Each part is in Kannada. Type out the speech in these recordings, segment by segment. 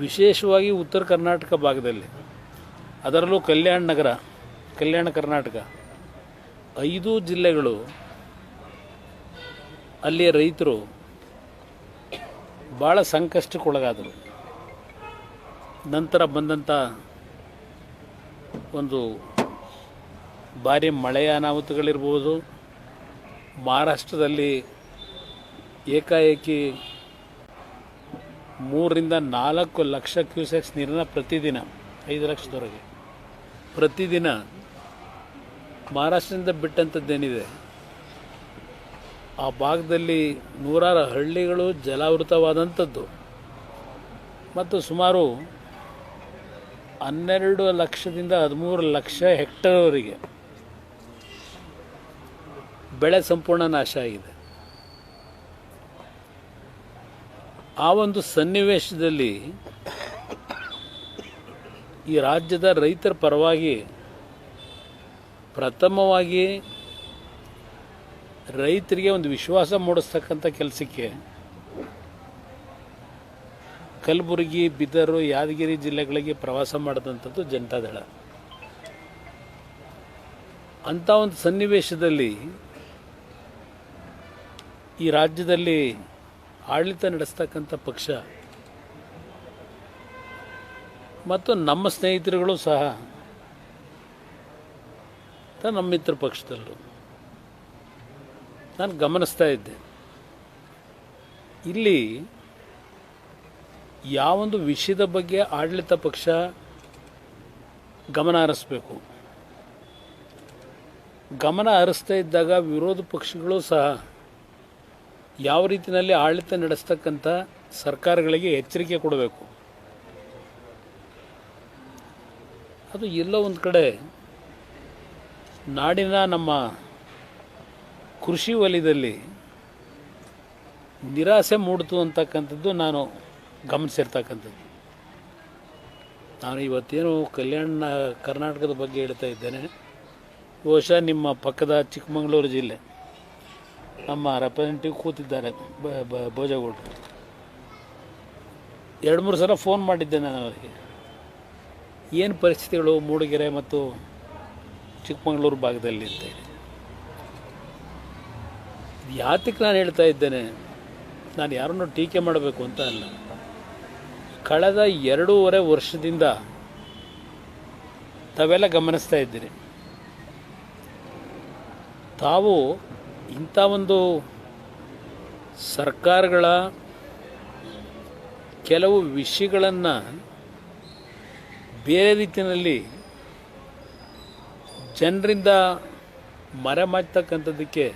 ವಿಶೇಷವಾಗಿ ಉತ್ತರ ಕರ್ನಾಟಕ ಭಾಗದಲ್ಲಿ, ಅದರಲ್ಲೂ ಕಲ್ಯಾಣ ಕರ್ನಾಟಕ 5 ಜಿಲ್ಲೆಗಳು, ಅಲ್ಲಿಯ ರೈತರು ಭಾಳ ಸಂಕಷ್ಟಕ್ಕೊಳಗಾದರು. ನಂತರ ಬಂದಂಥ ಒಂದು ಭಾರಿ ಮಳೆಯ ಅನಾಹುತಗಳಿರ್ಬೋದು, ಮಹಾರಾಷ್ಟ್ರದಲ್ಲಿ ಏಕಾಏಕಿ 3 ರಿಂದ 4 ಲಕ್ಷ ಕ್ಯೂಸೆಕ್ಸ್ ನೀರನ್ನು ಪ್ರತಿದಿನ 5 ಲಕ್ಷದವರೆಗೆ ಪ್ರತಿದಿನ ಮಹಾರಾಷ್ಟ್ರದಿಂದ ಬಿಟ್ಟಂಥದ್ದೇನಿದೆ, ಆ ಭಾಗದಲ್ಲಿ ನೂರಾರು ಹಳ್ಳಿಗಳು ಜಲಾವೃತವಾದಂಥದ್ದು ಮತ್ತು ಸುಮಾರು 12 ಲಕ್ಷದಿಂದ 13 ಲಕ್ಷ ಹೆಕ್ಟರ್ವರೆಗೆ ಬೆಳೆ ಸಂಪೂರ್ಣ ನಾಶ ಆಗಿದೆ. ಆ ಒಂದು ಸನ್ನಿವೇಶದಲ್ಲಿ ಈ ರಾಜ್ಯದ ರೈತರ ಪರವಾಗಿ ಪ್ರಥಮವಾಗಿ ರೈತರಿಗೆ ಒಂದು ವಿಶ್ವಾಸ ಮೂಡಿಸ್ತಕ್ಕಂಥ ಕೆಲಸಕ್ಕೆ ಕಲಬುರಗಿ, ಬೀದರ್, ಯಾದಗಿರಿ ಜಿಲ್ಲೆಗಳಿಗೆ ಪ್ರವಾಸ ಮಾಡಿದಂಥದ್ದು ಜನತಾದಳ. ಅಂಥ ಒಂದು ಸನ್ನಿವೇಶದಲ್ಲಿ ಈ ರಾಜ್ಯದಲ್ಲಿ ಆಡಳಿತ ನಡೆಸ್ತಕ್ಕಂಥ ಪಕ್ಷ ಮತ್ತು ನಮ್ಮ ಸ್ನೇಹಿತರುಗಳು ಸಹ ನಮ್ಮ ಮಿತ್ರ ಪಕ್ಷದಲ್ಲೂ ನಾನು ಗಮನಿಸ್ತಾ ಇದ್ದೆ, ಇಲ್ಲಿ ಯಾವೊಂದು ವಿಷಯದ ಬಗ್ಗೆ ಆಡಳಿತ ಪಕ್ಷ ಗಮನ ಹರಿಸಬೇಕು, ಗಮನ ಹರಿಸ್ತಾ ಇದ್ದಾಗ ವಿರೋಧ ಪಕ್ಷಗಳು ಸಹ ಯಾವ ರೀತಿಯಲ್ಲಿ ಆಡಳಿತ ನಡೆಸ್ತಕ್ಕಂಥ ಸರ್ಕಾರಗಳಿಗೆ ಎಚ್ಚರಿಕೆ ಕೊಡಬೇಕು. ಅದು ಎಲ್ಲೋ ಒಂದು ಕಡೆ ನಾಡಿನ ನಮ್ಮ ಕೃಷಿ ವಲಯದಲ್ಲಿ ನಿರಾಸೆ ಮೂಡಿತು ಅಂತಕ್ಕಂಥದ್ದು ನಾನು ಗಮನಿಸಿರ್ತಕ್ಕಂಥದ್ದು. ನಾನು ಇವತ್ತೇನು ಕಲ್ಯಾಣ ಕರ್ನಾಟಕದ ಬಗ್ಗೆ ಹೇಳ್ತಾ ಇದ್ದೇನೆ, ಬಹುಶಃ ನಿಮ್ಮ ಪಕ್ಕದ ಚಿಕ್ಕಮಗಳೂರು ಜಿಲ್ಲೆ ನಮ್ಮ ರೆಪ್ರೆಸೆಂಟೇಟಿವ್ ಕೂತಿದ್ದಾರೆ ಭೋಜೇಗೌಡರು, 2-3 ಸಲ ಫೋನ್ ಮಾಡಿದ್ದೆ ನಾನು ಅವರಿಗೆ. ಏನು ಪರಿಸ್ಥಿತಿಗಳು ಮೂಡಿಗೆರೆ ಮತ್ತು ಚಿಕ್ಕಮಗಳೂರು ಭಾಗದಲ್ಲಿ ಅಂತ ಹೇಳಿ. ಯಾತಕ್ಕೆ ನಾನು ಹೇಳ್ತಾ ಇದ್ದೇನೆ, ನಾನು ಯಾರನ್ನು ಟೀಕೆ ಮಾಡಬೇಕು ಅಂತ ಅಲ್ಲ. ಕಳೆದ 2.5 ವರ್ಷದಿಂದ ತಾವೆಲ್ಲ ಗಮನಿಸ್ತಾ ಇದ್ದೀರಿ, ತಾವು ಇಂಥ ಒಂದು ಸರ್ಕಾರಗಳ ಕೆಲವು ವಿಷಯಗಳನ್ನು ಬೇರೆ ರೀತಿಯಲ್ಲಿ ಜನರಿಂದ ಮರೆಮಾಚ್ತಕ್ಕಂಥದ್ದಕ್ಕೆ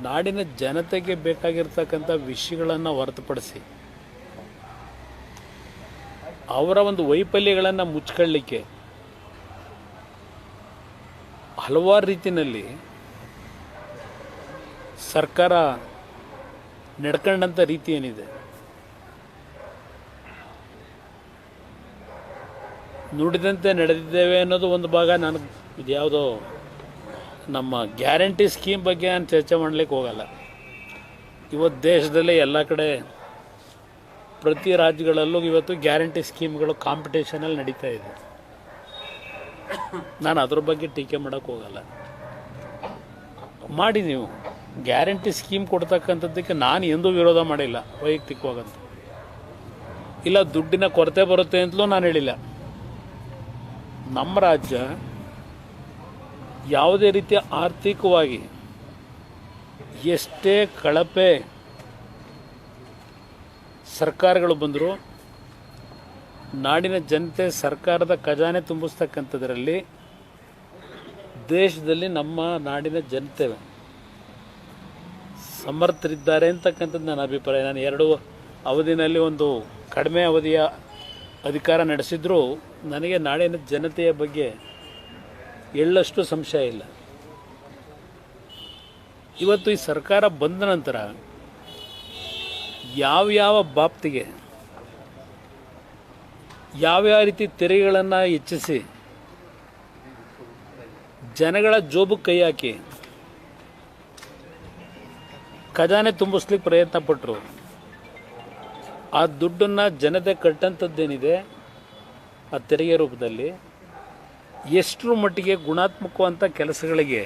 ನಾಡಿನ ಜನತೆಗೆ ಬೇಕಾಗಿರ್ತಕ್ಕಂಥ ವಿಷಯಗಳನ್ನು ಹೊರತುಪಡಿಸಿ ಅವರ ಒಂದು ವೈಫಲ್ಯಗಳನ್ನು ಮುಚ್ಕೊಳ್ಳಿಕ್ಕೆ ಹಲವಾರು ರೀತಿಯಲ್ಲಿ ಸರ್ಕಾರ ನಡ್ಕೊಂಡಂಥ ರೀತಿ ಏನಿದೆ, ನುಡಿದಂತೆ ನಡೆದಿದ್ದೇವೆ ಅನ್ನೋದು ಒಂದು ಭಾಗ. ನಾನು ಇದ್ಯಾವುದೋ ನಮ್ಮ ಗ್ಯಾರಂಟಿ ಸ್ಕೀಮ್ ಬಗ್ಗೆ ನಾನು ಚರ್ಚೆ ಮಾಡಲಿಕ್ಕೆ ಹೋಗಲ್ಲ. ಇವತ್ತು ದೇಶದಲ್ಲೇ ಎಲ್ಲ ಕಡೆ ಪ್ರತಿ ರಾಜ್ಯಗಳಲ್ಲೂ ಇವತ್ತು ಗ್ಯಾರಂಟಿ ಸ್ಕೀಮ್ಗಳು ಕಾಂಪಿಟೇಷನಲ್ಲಿ ನಡೀತಾ ಇದೆ. ನಾನು ಅದ್ರ ಬಗ್ಗೆ ಟೀಕೆ ಮಾಡೋಕ್ಕೆ ಹೋಗಲ್ಲ. ಮಾಡಿ, ನೀವು ಗ್ಯಾರಂಟಿ ಸ್ಕೀಮ್ ಕೊಡ್ತಕ್ಕಂಥದ್ದಕ್ಕೆ ನಾನು ಎಂದೂ ವಿರೋಧ ಮಾಡಿಲ್ಲ ವೈಯಕ್ತಿಕವಾಗಂತ. ಇಲ್ಲ ದುಡ್ಡಿನ ಕೊರತೆ ಬರುತ್ತೆ ಅಂತಲೂ ನಾನು ಹೇಳಿಲ್ಲ. ನಮ್ಮ ರಾಜ್ಯ ಯಾವುದೇ ರೀತಿಯ ಆರ್ಥಿಕವಾಗಿ ಎಷ್ಟೇ ಕಳಪೆ ಸರ್ಕಾರಗಳು ಬಂದರೂ ನಾಡಿನ ಜನತೆ ಸರ್ಕಾರದ ಖಜಾನೆ ತುಂಬಿಸ್ತಕ್ಕಂಥದ್ರಲ್ಲಿ ದೇಶದಲ್ಲಿ ನಮ್ಮ ನಾಡಿನ ಜನತೆ ಸಮರ್ಥರಿದ್ದಾರೆ ಅಂತಕ್ಕಂಥದ್ದು ನನ್ನ ಅಭಿಪ್ರಾಯ. ನಾನು 2 ಅವಧಿನಲ್ಲಿ ಒಂದು ಕಡಿಮೆ ಅವಧಿಯ ಅಧಿಕಾರ ನಡೆಸಿದರೂ ನನಗೆ ನಾಡಿನ ಜನತೆಯ ಬಗ್ಗೆ ಎಳ್ಳಷ್ಟು ಸಂಶಯ ಇಲ್ಲ. ಇವತ್ತು ಈ ಸರ್ಕಾರ ಬಂದ ನಂತರ ಯಾವ್ಯಾವ ಬಾಬ್ತಿಗೆ ಯಾವ್ಯಾವ ರೀತಿ ತೆರಿಗೆಗಳನ್ನು ಹೆಚ್ಚಿಸಿ ಜನಗಳ ಜೋಬಕ್ಕೆ ಕೈ ಹಾಕಿ ಖಜಾನೆ ತುಂಬಿಸ್ಲಿಕ್ಕೆ ಪ್ರಯತ್ನ ಪಟ್ಟರು, ಆ ದುಡ್ಡನ್ನು ಜನತೆ ಕಟ್ಟಂಥದ್ದೇನಿದೆ ಆ ತೆರಿಗೆ ರೂಪದಲ್ಲಿ ಎಷ್ಟರ ಮಟ್ಟಿಗೆ ಗುಣಾತ್ಮಕವಂಥ ಕೆಲಸಗಳಿಗೆ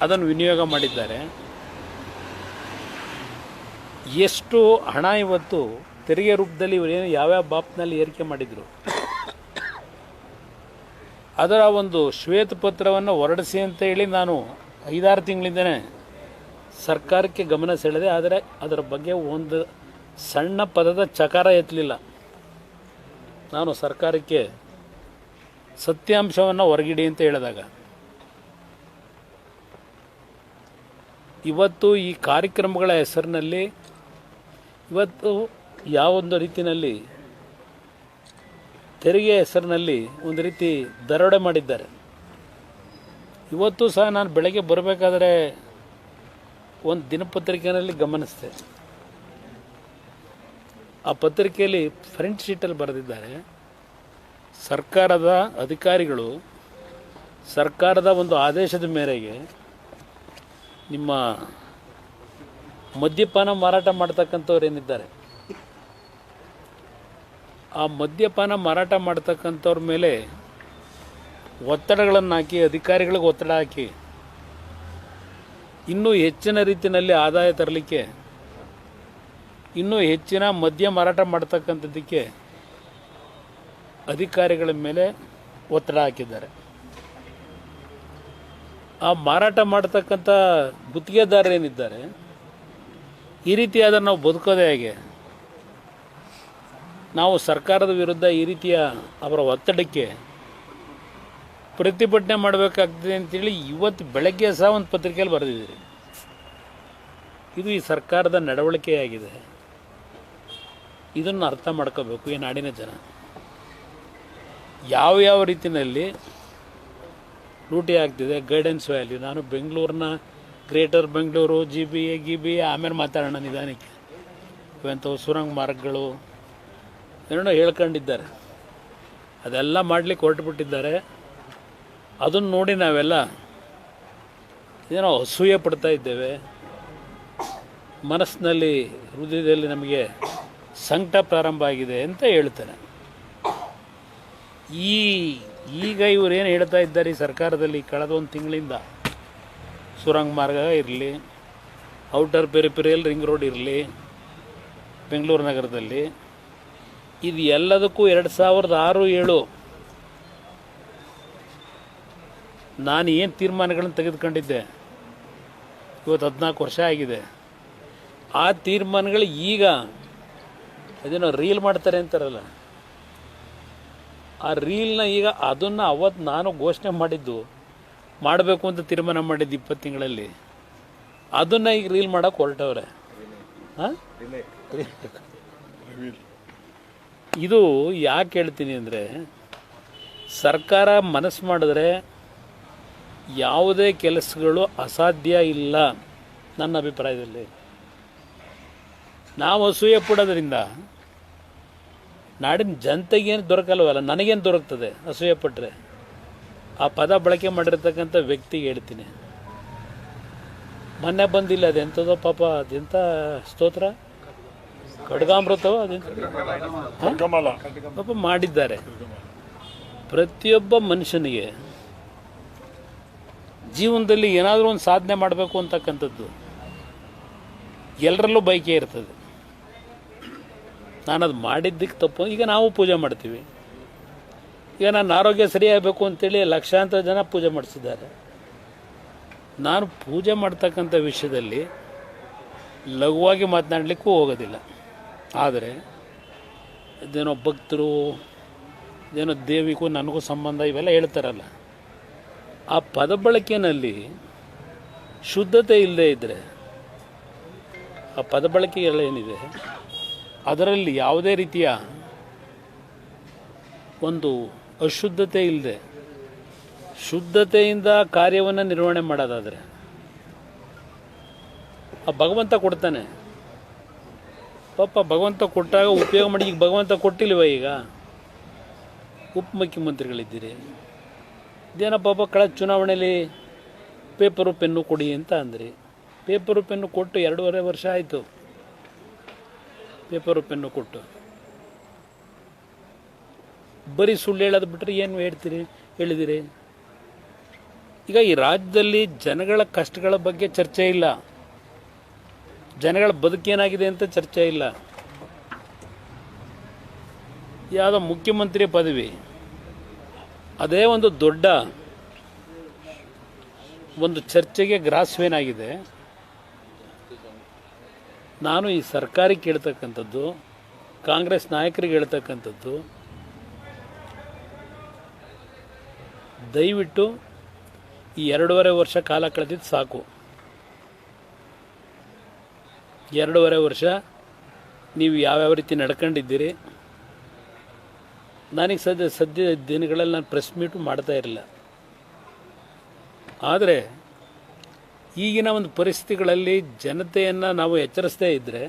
ಅದನ್ನು ವಿನಿಯೋಗ ಮಾಡಿದ್ದಾರೆ, ಎಷ್ಟು ಹಣ ಇವತ್ತು ತೆರಿಗೆ ರೂಪದಲ್ಲಿ ಇವರೇನು ಯಾವ್ಯಾವ ಬಾಪ್ನಲ್ಲಿ ಏರಿಕೆ ಮಾಡಿದರು ಅದರ ಒಂದು ಶ್ವೇತಪತ್ರವನ್ನು ಹೊರಡಿಸಿ ಅಂತ ಹೇಳಿ ನಾನು 5-6 ತಿಂಗಳಿಂದನೇ ಸರ್ಕಾರಕ್ಕೆ ಗಮನ ಸೆಳೆದೆ. ಆದರೆ ಅದರ ಬಗ್ಗೆ ಒಂದು ಸಣ್ಣ ಪದದ ಚಕಾರ ಎತ್ತಲಿಲ್ಲ. ನಾನು ಸರ್ಕಾರಕ್ಕೆ ಸತ್ಯಾಂಶವನ್ನು ಹೊರಗಿಡಿ ಅಂತ ಹೇಳಿದಾಗ ಇವತ್ತು ಈ ಕಾರ್ಯಕ್ರಮಗಳ ಹೆಸರಿನಲ್ಲಿ ಇವತ್ತು ಯಾವೊಂದು ರೀತಿಯಲ್ಲಿ ತೆರಿಗೆ ಹೆಸರಿನಲ್ಲಿ ಒಂದು ರೀತಿ ದರೋಡೆ ಮಾಡಿದ್ದಾರೆ. ಇವತ್ತು ಸಹ ನಾನು ಬೆಳಗ್ಗೆ ಬರಬೇಕಾದ್ರೆ ಒಂದು ದಿನಪತ್ರಿಕೆಯಲ್ಲಿ ಗಮನಿಸಿದೆ. ಆ ಪತ್ರಿಕೆಯಲ್ಲಿ ಫ್ರಂಟ್ ಶೀಟಲ್ಲಿ ಬರೆದಿದ್ದಾರೆ, ಸರ್ಕಾರದ ಅಧಿಕಾರಿಗಳು ಸರ್ಕಾರದ ಒಂದು ಆದೇಶದ ಮೇರೆಗೆ ನಿಮ್ಮ ಮದ್ಯಪಾನ ಮಾರಾಟ ಮಾಡ್ತಕ್ಕಂಥವ್ರು ಏನಿದ್ದಾರೆ ಆ ಮದ್ಯಪಾನ ಮಾರಾಟ ಮಾಡ್ತಕ್ಕಂಥವ್ರ ಮೇಲೆ ಒತ್ತಡಗಳನ್ನು ಹಾಕಿ, ಅಧಿಕಾರಿಗಳಿಗೆ ಒತ್ತಡ ಹಾಕಿ ಇನ್ನೂ ಹೆಚ್ಚಿನ ರೀತಿಯಲ್ಲಿ ಆದಾಯ ತರಲಿಕ್ಕೆ, ಇನ್ನೂ ಹೆಚ್ಚಿನ ಮದ್ಯ ಮಾರಾಟ ಮಾಡ್ತಕ್ಕಂಥದ್ದಕ್ಕೆ ಅಧಿಕಾರಿಗಳ ಮೇಲೆ ಒತ್ತಡ ಹಾಕಿದ್ದಾರೆ. ಆ ಮಾರಾಟ ಮಾಡ್ತಕ್ಕಂಥ ಗುತ್ತಿಗೆದಾರರೇನಿದ್ದಾರೆ ಈ ರೀತಿಯಾದರೆ ನಾವು ಬದುಕೋದೇ ಹೇಗೆ? ನಾವು ಸರ್ಕಾರದ ವಿರುದ್ಧ ಈ ರೀತಿಯ ಅವರ ಒತ್ತಡಕ್ಕೆ ಪ್ರತಿಭಟನೆ ಮಾಡಬೇಕಾಗ್ತದೆ ಅಂತೇಳಿ ಇವತ್ತು ಬೆಳಗ್ಗೆ ಸಹ ಒಂದು ಪತ್ರಿಕೆಯಲ್ಲಿ ಬರೆದಿದ್ದೀರಿ. ಇದು ಈ ಸರ್ಕಾರದ ನಡವಳಿಕೆಯಾಗಿದೆ. ಇದನ್ನು ಅರ್ಥ ಮಾಡ್ಕೋಬೇಕು ಈ ನಾಡಿನ ಜನ. ಯಾವ ರೀತಿಯಲ್ಲಿ ಲೂಟಿ ಆಗ್ತಿದೆ, ಗೈಡೆನ್ಸ್ ವ್ಯಾಲ್ಯೂ. ನಾನು ಬೆಂಗಳೂರಿನ ಗ್ರೇಟರ್ ಬೆಂಗಳೂರು ಗಿಬಿ ಆಮೇಲೆ ಮಾತಾಡೋಣ ನಿಧಾನಕ್ಕೆ. ಇವಂಥವು ಸುರಂಗ ಮಾರ್ಗಗಳು ಏನೋ ಹೇಳ್ಕೊಂಡಿದ್ದಾರೆ, ಅದೆಲ್ಲ ಮಾಡಲಿಕ್ಕೆ ಹೊರಟುಬಿಟ್ಟಿದ್ದಾರೆ. ಅದನ್ನು ನೋಡಿ ನಾವೆಲ್ಲ ಏನೋ ಅಸೂಯೆ ಪಡ್ತಾ ಇದ್ದೇವೆ. ಮನಸ್ಸಿನಲ್ಲಿ, ಹೃದಯದಲ್ಲಿ ನಮಗೆ ಸಂಕಟ ಪ್ರಾರಂಭ ಆಗಿದೆ ಅಂತ ಹೇಳ್ತಾರೆ. ಈಗ ಇವರೇನು ಹೇಳ್ತಾ ಇದ್ದಾರೆ ಈ ಸರ್ಕಾರದಲ್ಲಿ ಕಳೆದ ಒಂದು ತಿಂಗಳಿಂದ, ಸುರಂಗ ಮಾರ್ಗ ಇರಲಿ, ಔಟರ್ ಪೆರಿಫೆರಿಯಲ್ ರಿಂಗ್ ರೋಡ್ ಇರಲಿ ಬೆಂಗಳೂರು ನಗರದಲ್ಲಿ, ಇದು ಎಲ್ಲದಕ್ಕೂ 2006-7 ನಾನು ಏನು ತೀರ್ಮಾನಗಳನ್ನು ತೆಗೆದುಕೊಂಡಿದ್ದೆ, ಇವತ್ತು 14 ವರ್ಷ ಆಗಿದೆ. ಆ ತೀರ್ಮಾನಗಳು ಈಗ ಅದೇನೋ ರೀಲ್ ಮಾಡ್ತಾರೆ ಅಂತಾರಲ್ಲ, ಆ ರೀಲ್ನ ಈಗ ಅದನ್ನು ಅವತ್ತು ನಾನು ಘೋಷಣೆ ಮಾಡಿದ್ದು, ಮಾಡಬೇಕು ಅಂತ ತೀರ್ಮಾನ ಮಾಡಿದ್ದು 20 ತಿಂಗಳಲ್ಲಿ, ಅದನ್ನು ಈಗ ರೀಲ್ ಮಾಡೋಕೆ ಹೊರಟವ್ರೆ. ಹಾಂ, ಇದು ಯಾಕೆ ಹೇಳ್ತೀನಿ ಅಂದರೆ, ಸರ್ಕಾರ ಮನಸ್ಸು ಮಾಡಿದ್ರೆ ಯಾವುದೇ ಕೆಲಸಗಳು ಅಸಾಧ್ಯ ಇಲ್ಲ ನನ್ನ ಅಭಿಪ್ರಾಯದಲ್ಲಿ. ನಾವು ಅಸೂಯೆ ಪಡೋದ್ರಿಂದ ನಾಡಿನ ಜನತೆಗೇನು ದೊರಕಲ್ವಲ್ಲ, ನನಗೇನು ದೊರಕ್ತದೆ ಅಸೂಯೆ ಪಟ್ಟರೆ? ಆ ಪದ ಬಳಕೆ ಮಾಡಿರ್ತಕ್ಕಂಥ ವ್ಯಕ್ತಿಗೆ ಹೇಳ್ತೀನಿ, ಮೊನ್ನೆ ಬಂದಿಲ್ಲ ಅದೆಂಥದೋ ಪಾಪ, ಅದೆಂಥ ಸ್ತೋತ್ರ ಖಡ್ಗಾಮೃತವೋ ಅದೆಂತ ಪಾಪ ಮಾಡಿದ್ದಾರೆ. ಪ್ರತಿಯೊಬ್ಬ ಮನುಷ್ಯನಿಗೆ ಜೀವನದಲ್ಲಿ ಏನಾದರೂ ಒಂದು ಸಾಧನೆ ಮಾಡಬೇಕು ಅಂತಕ್ಕಂಥದ್ದು ಎಲ್ಲರಲ್ಲೂ ಬಯಕೆ ಇರ್ತದೆ. ನಾನು ಅದು ಮಾಡಿದ್ದಕ್ಕೆ ತಪ್ಪು. ಈಗ ನಾವು ಪೂಜೆ ಮಾಡ್ತೀವಿ. ಈಗ ನನ್ನ ಆರೋಗ್ಯ ಸರಿಯಾಗಬೇಕು ಅಂತೇಳಿ ಲಕ್ಷಾಂತರ ಜನ ಪೂಜೆ ಮಾಡಿಸಿದ್ದಾರೆ. ನಾನು ಪೂಜೆ ಮಾಡ್ತಕ್ಕಂಥ ವಿಷಯದಲ್ಲಿ ಲಘುವಾಗಿ ಮಾತನಾಡಲಿಕ್ಕೂ ಹೋಗೋದಿಲ್ಲ. ಆದರೆ ಇದೇನೋ ಭಕ್ತರು, ಇದೇನೋ ದೇವಿಗೂ ನನಗೂ ಸಂಬಂಧ ಇವೆಲ್ಲ ಹೇಳ್ತಾರಲ್ಲ, ಆ ಪದ ಬಳಕೆಯಲ್ಲಿ ಶುದ್ಧತೆ ಇಲ್ಲದೆ ಇದ್ದರೆ, ಆ ಪದ ಬಳಕೆಗೆಲ್ಲ ಏನಿದೆ ಅದರಲ್ಲಿ ಯಾವುದೇ ರೀತಿಯ ಒಂದು ಅಶುದ್ಧತೆ ಇಲ್ಲದೆ ಶುದ್ಧತೆಯಿಂದ ಕಾರ್ಯವನ್ನು ನಿರ್ವಹಣೆ ಮಾಡೋದಾದರೆ ಆ ಭಗವಂತ ಕೊಡ್ತಾನೆ. ಪಾಪ ಭಗವಂತ ಕೊಟ್ಟಾಗ ಉಪಯೋಗ ಮಾಡಿ. ಈಗ ಭಗವಂತ ಕೊಟ್ಟಿಲ್ವ? ಈಗ ಉಪಮುಖ್ಯಮಂತ್ರಿಗಳಿದ್ದೀರಿ, ಇದೇನೋ ಪಾಪ ಕಳೆದ ಚುನಾವಣೆಯಲ್ಲಿ ಪೇಪರು ಪೆನ್ನು ಕೊಡಿ ಅಂತ ಅಂದ್ರಿ. ಪೇಪರು ಪೆನ್ನು ಕೊಟ್ಟು 2.5 ವರ್ಷ ಆಯಿತು. ಪೇಪರು ಪೆನ್ನು ಕೊಟ್ಟು. ಬರೀ ಸುಳ್ಳು ಹೇಳೋದು ಬಿಟ್ಟರೆ ಏನು ಹೇಳಿದಿರಿ? ಈಗ ಈ ರಾಜ್ಯದಲ್ಲಿ ಜನಗಳ ಕಷ್ಟಗಳ ಬಗ್ಗೆ ಚರ್ಚೆ ಇಲ್ಲ, ಜನಗಳ ಬದುಕೇನಾಗಿದೆ ಅಂತ ಚರ್ಚೆ ಇಲ್ಲ. ಯಾವುದೋ ಮುಖ್ಯಮಂತ್ರಿ ಪದವಿ ಅದೇ ಒಂದು ದೊಡ್ಡ ಒಂದು ಚರ್ಚೆಗೆ ಗ್ರಾಸವೇನಾಗಿದೆ. ನಾನು ಈ ಸರ್ಕಾರಕ್ಕೆ ಹೇಳ್ತಕ್ಕಂಥದ್ದು, ಕಾಂಗ್ರೆಸ್ ನಾಯಕರಿಗೆ ಹೇಳ್ತಕ್ಕಂಥದ್ದು, ದಯವಿಟ್ಟು ಈ 2.5 ವರ್ಷ ಕಾಲ ಕಳೆದಿದ್ದು ಸಾಕು. 2.5 ವರ್ಷ ನೀವು ಯಾವ್ಯಾವ ರೀತಿ ನಡ್ಕೊಂಡಿದ್ದೀರಿ. ನನಗೆ ಸದ್ಯ ದಿನಗಳಲ್ಲಿ ನಾನು ಪ್ರೆಸ್ ಮೀಟು ಮಾಡ್ತಾ ಇರಲಿಲ್ಲ. ಆದರೆ ಈಗಿನ ಒಂದು ಪರಿಸ್ಥಿತಿಗಳಲ್ಲಿ ಜನತೆಯನ್ನು ನಾವು ಎಚ್ಚರಿಸದೇ ಇದ್ದರೆ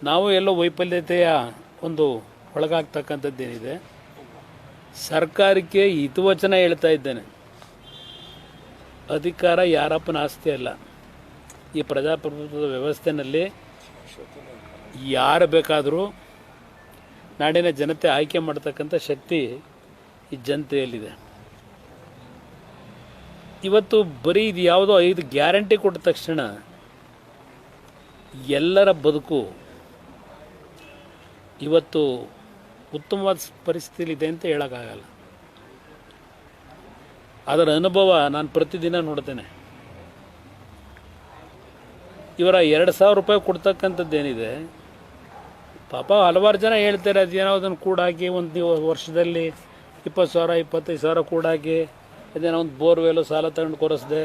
ನಾವು ಎಲ್ಲೋ ವೈಫಲ್ಯತೆಯ ಒಂದು ಒಳಗಾಗ್ತಕ್ಕಂಥದ್ದೇನಿದೆ. ಸರ್ಕಾರಕ್ಕೆ ಹಿತವಚನ ಹೇಳ್ತಾ ಇದ್ದೇನೆ, ಅಧಿಕಾರ ಯಾರಪ್ಪನ ಆಸ್ತಿ ಅಲ್ಲ. ಈ ಪ್ರಜಾಪ್ರಭುತ್ವದ ವ್ಯವಸ್ಥೆಯಲ್ಲಿ ಯಾರು ಬೇಕಾದರೂ ನಾಡಿನ ಜನತೆ ಆಯ್ಕೆ ಮಾಡ್ತಕ್ಕಂಥ ಶಕ್ತಿ ಈ ಜನತೆಯಲ್ಲಿದೆ. ಇವತ್ತು ಬರೀ ಇದು ಯಾವುದೋ 5 ಗ್ಯಾರಂಟಿ ಕೊಟ್ಟ ತಕ್ಷಣ ಎಲ್ಲರ ಬದುಕು ಇವತ್ತು ಉತ್ತಮವಾದ ಪರಿಸ್ಥಿತಿಲಿದೆ ಅಂತ ಹೇಳೋಕ್ಕಾಗಲ್ಲ. ಅದರ ಅನುಭವ ನಾನು ಪ್ರತಿದಿನ ನೋಡ್ತೇನೆ. ಇವರ 2,000 ರೂಪಾಯಿ ಕೊಡ್ತಕ್ಕಂಥದ್ದೇನಿದೆ, ಪಾಪ ಹಲವಾರು ಜನ ಹೇಳ್ತಾರೆ ಅದೇನೋ ಅದನ್ನು ಕೂಡಾಕಿ ಒಂದು ವರ್ಷದಲ್ಲಿ 20,000 25,000 ಕೂಡಾಕಿ ಅದೇನೋ ಒಂದು ಬೋರ್ವೆಲು ಸಾಲ ತಗೊಂಡು ಕೊರಿಸ್ದೆ,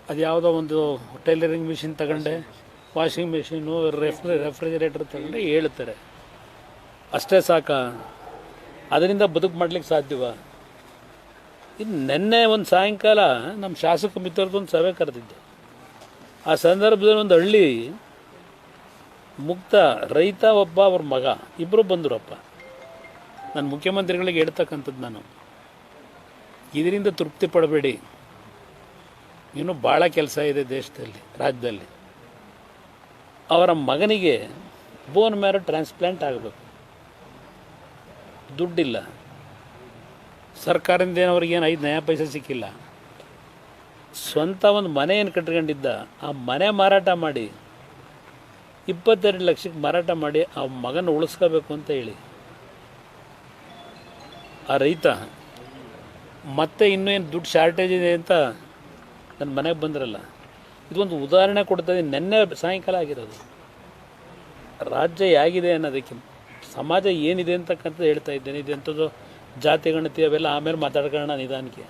ಅದು ಯಾವುದೋ ಒಂದು ಟೈಲರಿಂಗ್ ಮಿಷಿನ್ ತಗೊಂಡೆ, ವಾಷಿಂಗ್ ಮಿಷಿನು, ರೆಫ್ರಿಜರೇಟರ್ ತಗೊಂಡೆ ಹೇಳ್ತಾರೆ. ಅಷ್ಟೇ ಸಾಕ? ಅದರಿಂದ ಬದುಕು ಮಾಡ್ಲಿಕ್ಕೆ ಸಾಧ್ಯವ? ಇದು ನಿನ್ನೆ ಒಂದು ಸಾಯಂಕಾಲ ನಮ್ಮ ಶಾಸಕ ಮಿತ್ರರದೊಂದು ಸಭೆ ಕರೆದಿದ್ದೆ. ಆ ಸಂದರ್ಭದಲ್ಲಿ ಒಂದು ಹಳ್ಳಿ ಮುಕ್ತ ರೈತ ಒಬ್ಬ, ಅವ್ರ ಮಗ ಇಬ್ಬರು ಬಂದರಪ್ಪ. ನಾನು ಮುಖ್ಯಮಂತ್ರಿಗಳಿಗೆ ಹೇಳ್ತಕ್ಕಂಥದ್ದು, ನಾನು ಇದರಿಂದ ತೃಪ್ತಿ ಪಡಬೇಡಿ, ಇನ್ನೂ ಭಾಳ ಕೆಲಸ ಇದೆ ದೇಶದಲ್ಲಿ, ರಾಜ್ಯದಲ್ಲಿ. ಅವರ ಮಗನಿಗೆ ಬೋನ್ ಮ್ಯಾರೋ ಟ್ರಾನ್ಸ್ಪ್ಲಾಂಟ್ ಆಗಬೇಕು, ದುಡ್ಡಿಲ್ಲ, ಸರ್ಕಾರದಿಂದ ಅವ್ರಿಗೇನು 5 ನಯಾ ಪೈಸೆ ಸಿಕ್ಕಿಲ್ಲ. ಸ್ವಂತ ಒಂದು ಮನೆಯನ್ನು ಕಟ್ಕೊಂಡಿದ್ದ, ಆ ಮನೆ ಮಾರಾಟ ಮಾಡಿ 22 ಲಕ್ಷಕ್ಕೆ ಮಾರಾಟ ಮಾಡಿ ಆ ಮಗನ ಉಳಿಸ್ಕೋಬೇಕು ಅಂತ ಹೇಳಿ ಆ ರೈತ ಮತ್ತೆ ಇನ್ನೂ ಏನು ದುಡ್ಡು ಶಾರ್ಟೇಜ್ ಇದೆ ಅಂತ ನನ್ನ ಮನೆಗೆ ಬಂದ್ರಲ್ಲ. ಇದೊಂದು ಉದಾಹರಣೆ ಕೊಡ್ತದೆ. ನಿನ್ನೆ ಸಾಯಂಕಾಲ ಆಗಿರೋದು. ರಾಜ್ಯ ಹೇಗಿದೆ ಅನ್ನೋದಕ್ಕೆ, ಸಮಾಜ ಏನಿದೆ ಅಂತಕ್ಕಂಥದ್ದು ಹೇಳ್ತಾ ಇದ್ದೇನೆ. ಇದೆಂಥದ್ದು ಜಾತಿ ಗಣತಿ ಅವೆಲ್ಲ ಆಮೇಲೆ ಮಾತಾಡ್ಕೊಳ್ಳೋಣ ನಿಧಾನಕ್ಕೆ.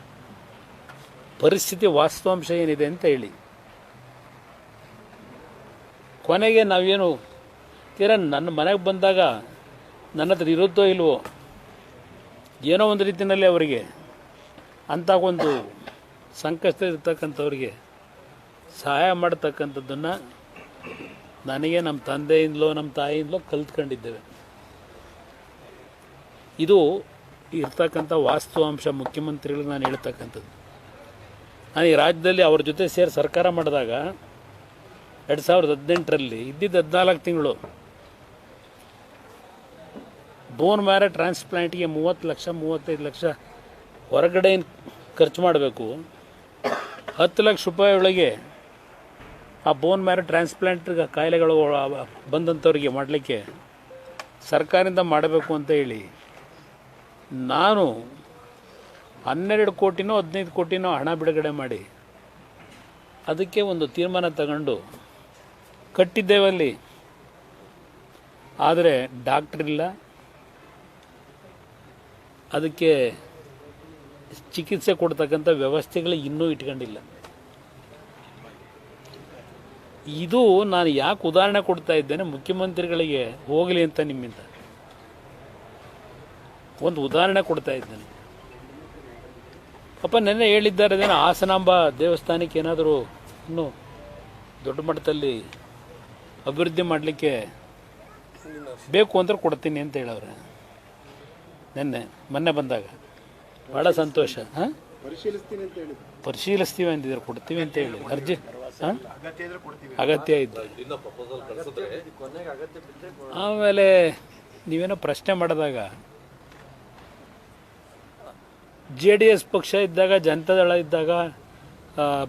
ಪರಿಸ್ಥಿತಿ ವಾಸ್ತವಾಂಶ ಏನಿದೆ ಅಂತ ಹೇಳಿ. ಕೊನೆಗೆ ನಾವೇನು ತೀರಾ ನನ್ನ ಮನೆಗೆ ಬಂದಾಗ ನನ್ನ ಹತ್ರ ಇರುತ್ತೋ ಇಲ್ವೋ, ಏನೋ ಒಂದು ರೀತಿಯಲ್ಲಿ ಅವರಿಗೆ ಅಂಥ ಒಂದು ಸಂಕಷ್ಟ ಇರ್ತಕ್ಕಂಥವ್ರಿಗೆ ಸಹಾಯ ಮಾಡ್ತಕ್ಕಂಥದ್ದನ್ನು ನನಗೆ ನಮ್ಮ ತಂದೆಯಿಂದಲೋ ನಮ್ಮ ತಾಯಿಯಿಂದಲೋ ಕಲ್ತ್ಕೊಂಡಿದ್ದೇವೆ. ಇದು ಇರ್ತಕ್ಕಂಥ ವಾಸ್ತವಾಂಶ. ಮುಖ್ಯಮಂತ್ರಿಗಳಿಗೆ ನಾನು ಹೇಳ್ತಕ್ಕಂಥದ್ದು, ನಾನು ಈ ರಾಜ್ಯದಲ್ಲಿ ಅವ್ರ ಜೊತೆ ಸೇರಿ ಸರ್ಕಾರ ಮಾಡಿದಾಗ 2018ರಲ್ಲಿ ಇದ್ದಿದ್ದು 14 ತಿಂಗಳು ಬೋನ್ ಮ್ಯಾರೋ ಟ್ರಾನ್ಸ್ಪ್ಲಾಂಟ್ಗೆ 30 ಲಕ್ಷ 35 ಲಕ್ಷ ಹೊರಗಡೆ ಖರ್ಚು ಮಾಡಬೇಕು. 10 ಲಕ್ಷ ರೂಪಾಯಿ ಒಳಗೆ ಆ ಬೋನ್ ಮ್ಯಾರೋ ಟ್ರಾನ್ಸ್ಪ್ಲಾಂಟ್ ಕಾಯಿಲೆಗಳು ಬಂದಂಥವ್ರಿಗೆ ಮಾಡಲಿಕ್ಕೆ ಸರ್ಕಾರದಿಂದ ಮಾಡಬೇಕು ಅಂತ ಹೇಳಿ ನಾನು 12 ಕೋಟಿನೋ 15 ಕೋಟಿನೋ ಹಣ ಬಿಡುಗಡೆ ಮಾಡಿ ಅದಕ್ಕೆ ಒಂದು ತೀರ್ಮಾನ ತಗೊಂಡು ಕಟ್ಟಿದ್ದೇವಲ್ಲಿ. ಆದರೆ ಡಾಕ್ಟ್ರ್ ಇಲ್ಲ, ಅದಕ್ಕೆ ಚಿಕಿತ್ಸೆ ಕೊಡ್ತಕ್ಕಂಥ ವ್ಯವಸ್ಥೆಗಳು ಇನ್ನೂ ಇಟ್ಕೊಂಡಿಲ್ಲ. ಇದು ನಾನು ಯಾಕೆ ಉದಾಹರಣೆ ಕೊಡ್ತಾ ಇದ್ದೇನೆ, ಮುಖ್ಯಮಂತ್ರಿಗಳಿಗೆ ಹೋಗಲಿ ಅಂತ ನಿಮ್ಮಿಂದ ಒಂದು ಉದಾಹರಣೆ ಕೊಡ್ತಾ ಇದ್ದೇನೆ. ಪಾಪ ನೆನ್ನೆ ಹೇಳಿದ್ದಾರೆ, ಅದೇನೋ ಹಾಸನಾಂಬ ದೇವಸ್ಥಾನಕ್ಕೆ ಏನಾದರೂ ಇನ್ನೂ ದೊಡ್ಡ ಮಟ್ಟದಲ್ಲಿ ಅಭಿವೃದ್ಧಿ ಮಾಡಲಿಕ್ಕೆ ಬೇಕು ಅಂದ್ರೆ ಕೊಡ್ತೀನಿ ಅಂತ ಹೇಳವ್ರೆ. ಮೊನ್ನೆ ಬಂದಾಗ ಭಾಳ ಸಂತೋಷ. ಪರಿಶೀಲಿಸ್ತೀವಿ ಅಂತಿದ್ದಾರೆ, ಕೊಡ್ತೀವಿ ಅಂತ ಹೇಳಿ ಅರ್ಜಿ ಅಗತ್ಯ ಇದ್ದು ಆಮೇಲೆ ನೀವೇನೋ ಪ್ರಶ್ನೆ ಮಾಡಿದಾಗ JDS ಪಕ್ಷ ಇದ್ದಾಗ ಜನತಾದಳ ಇದ್ದಾಗ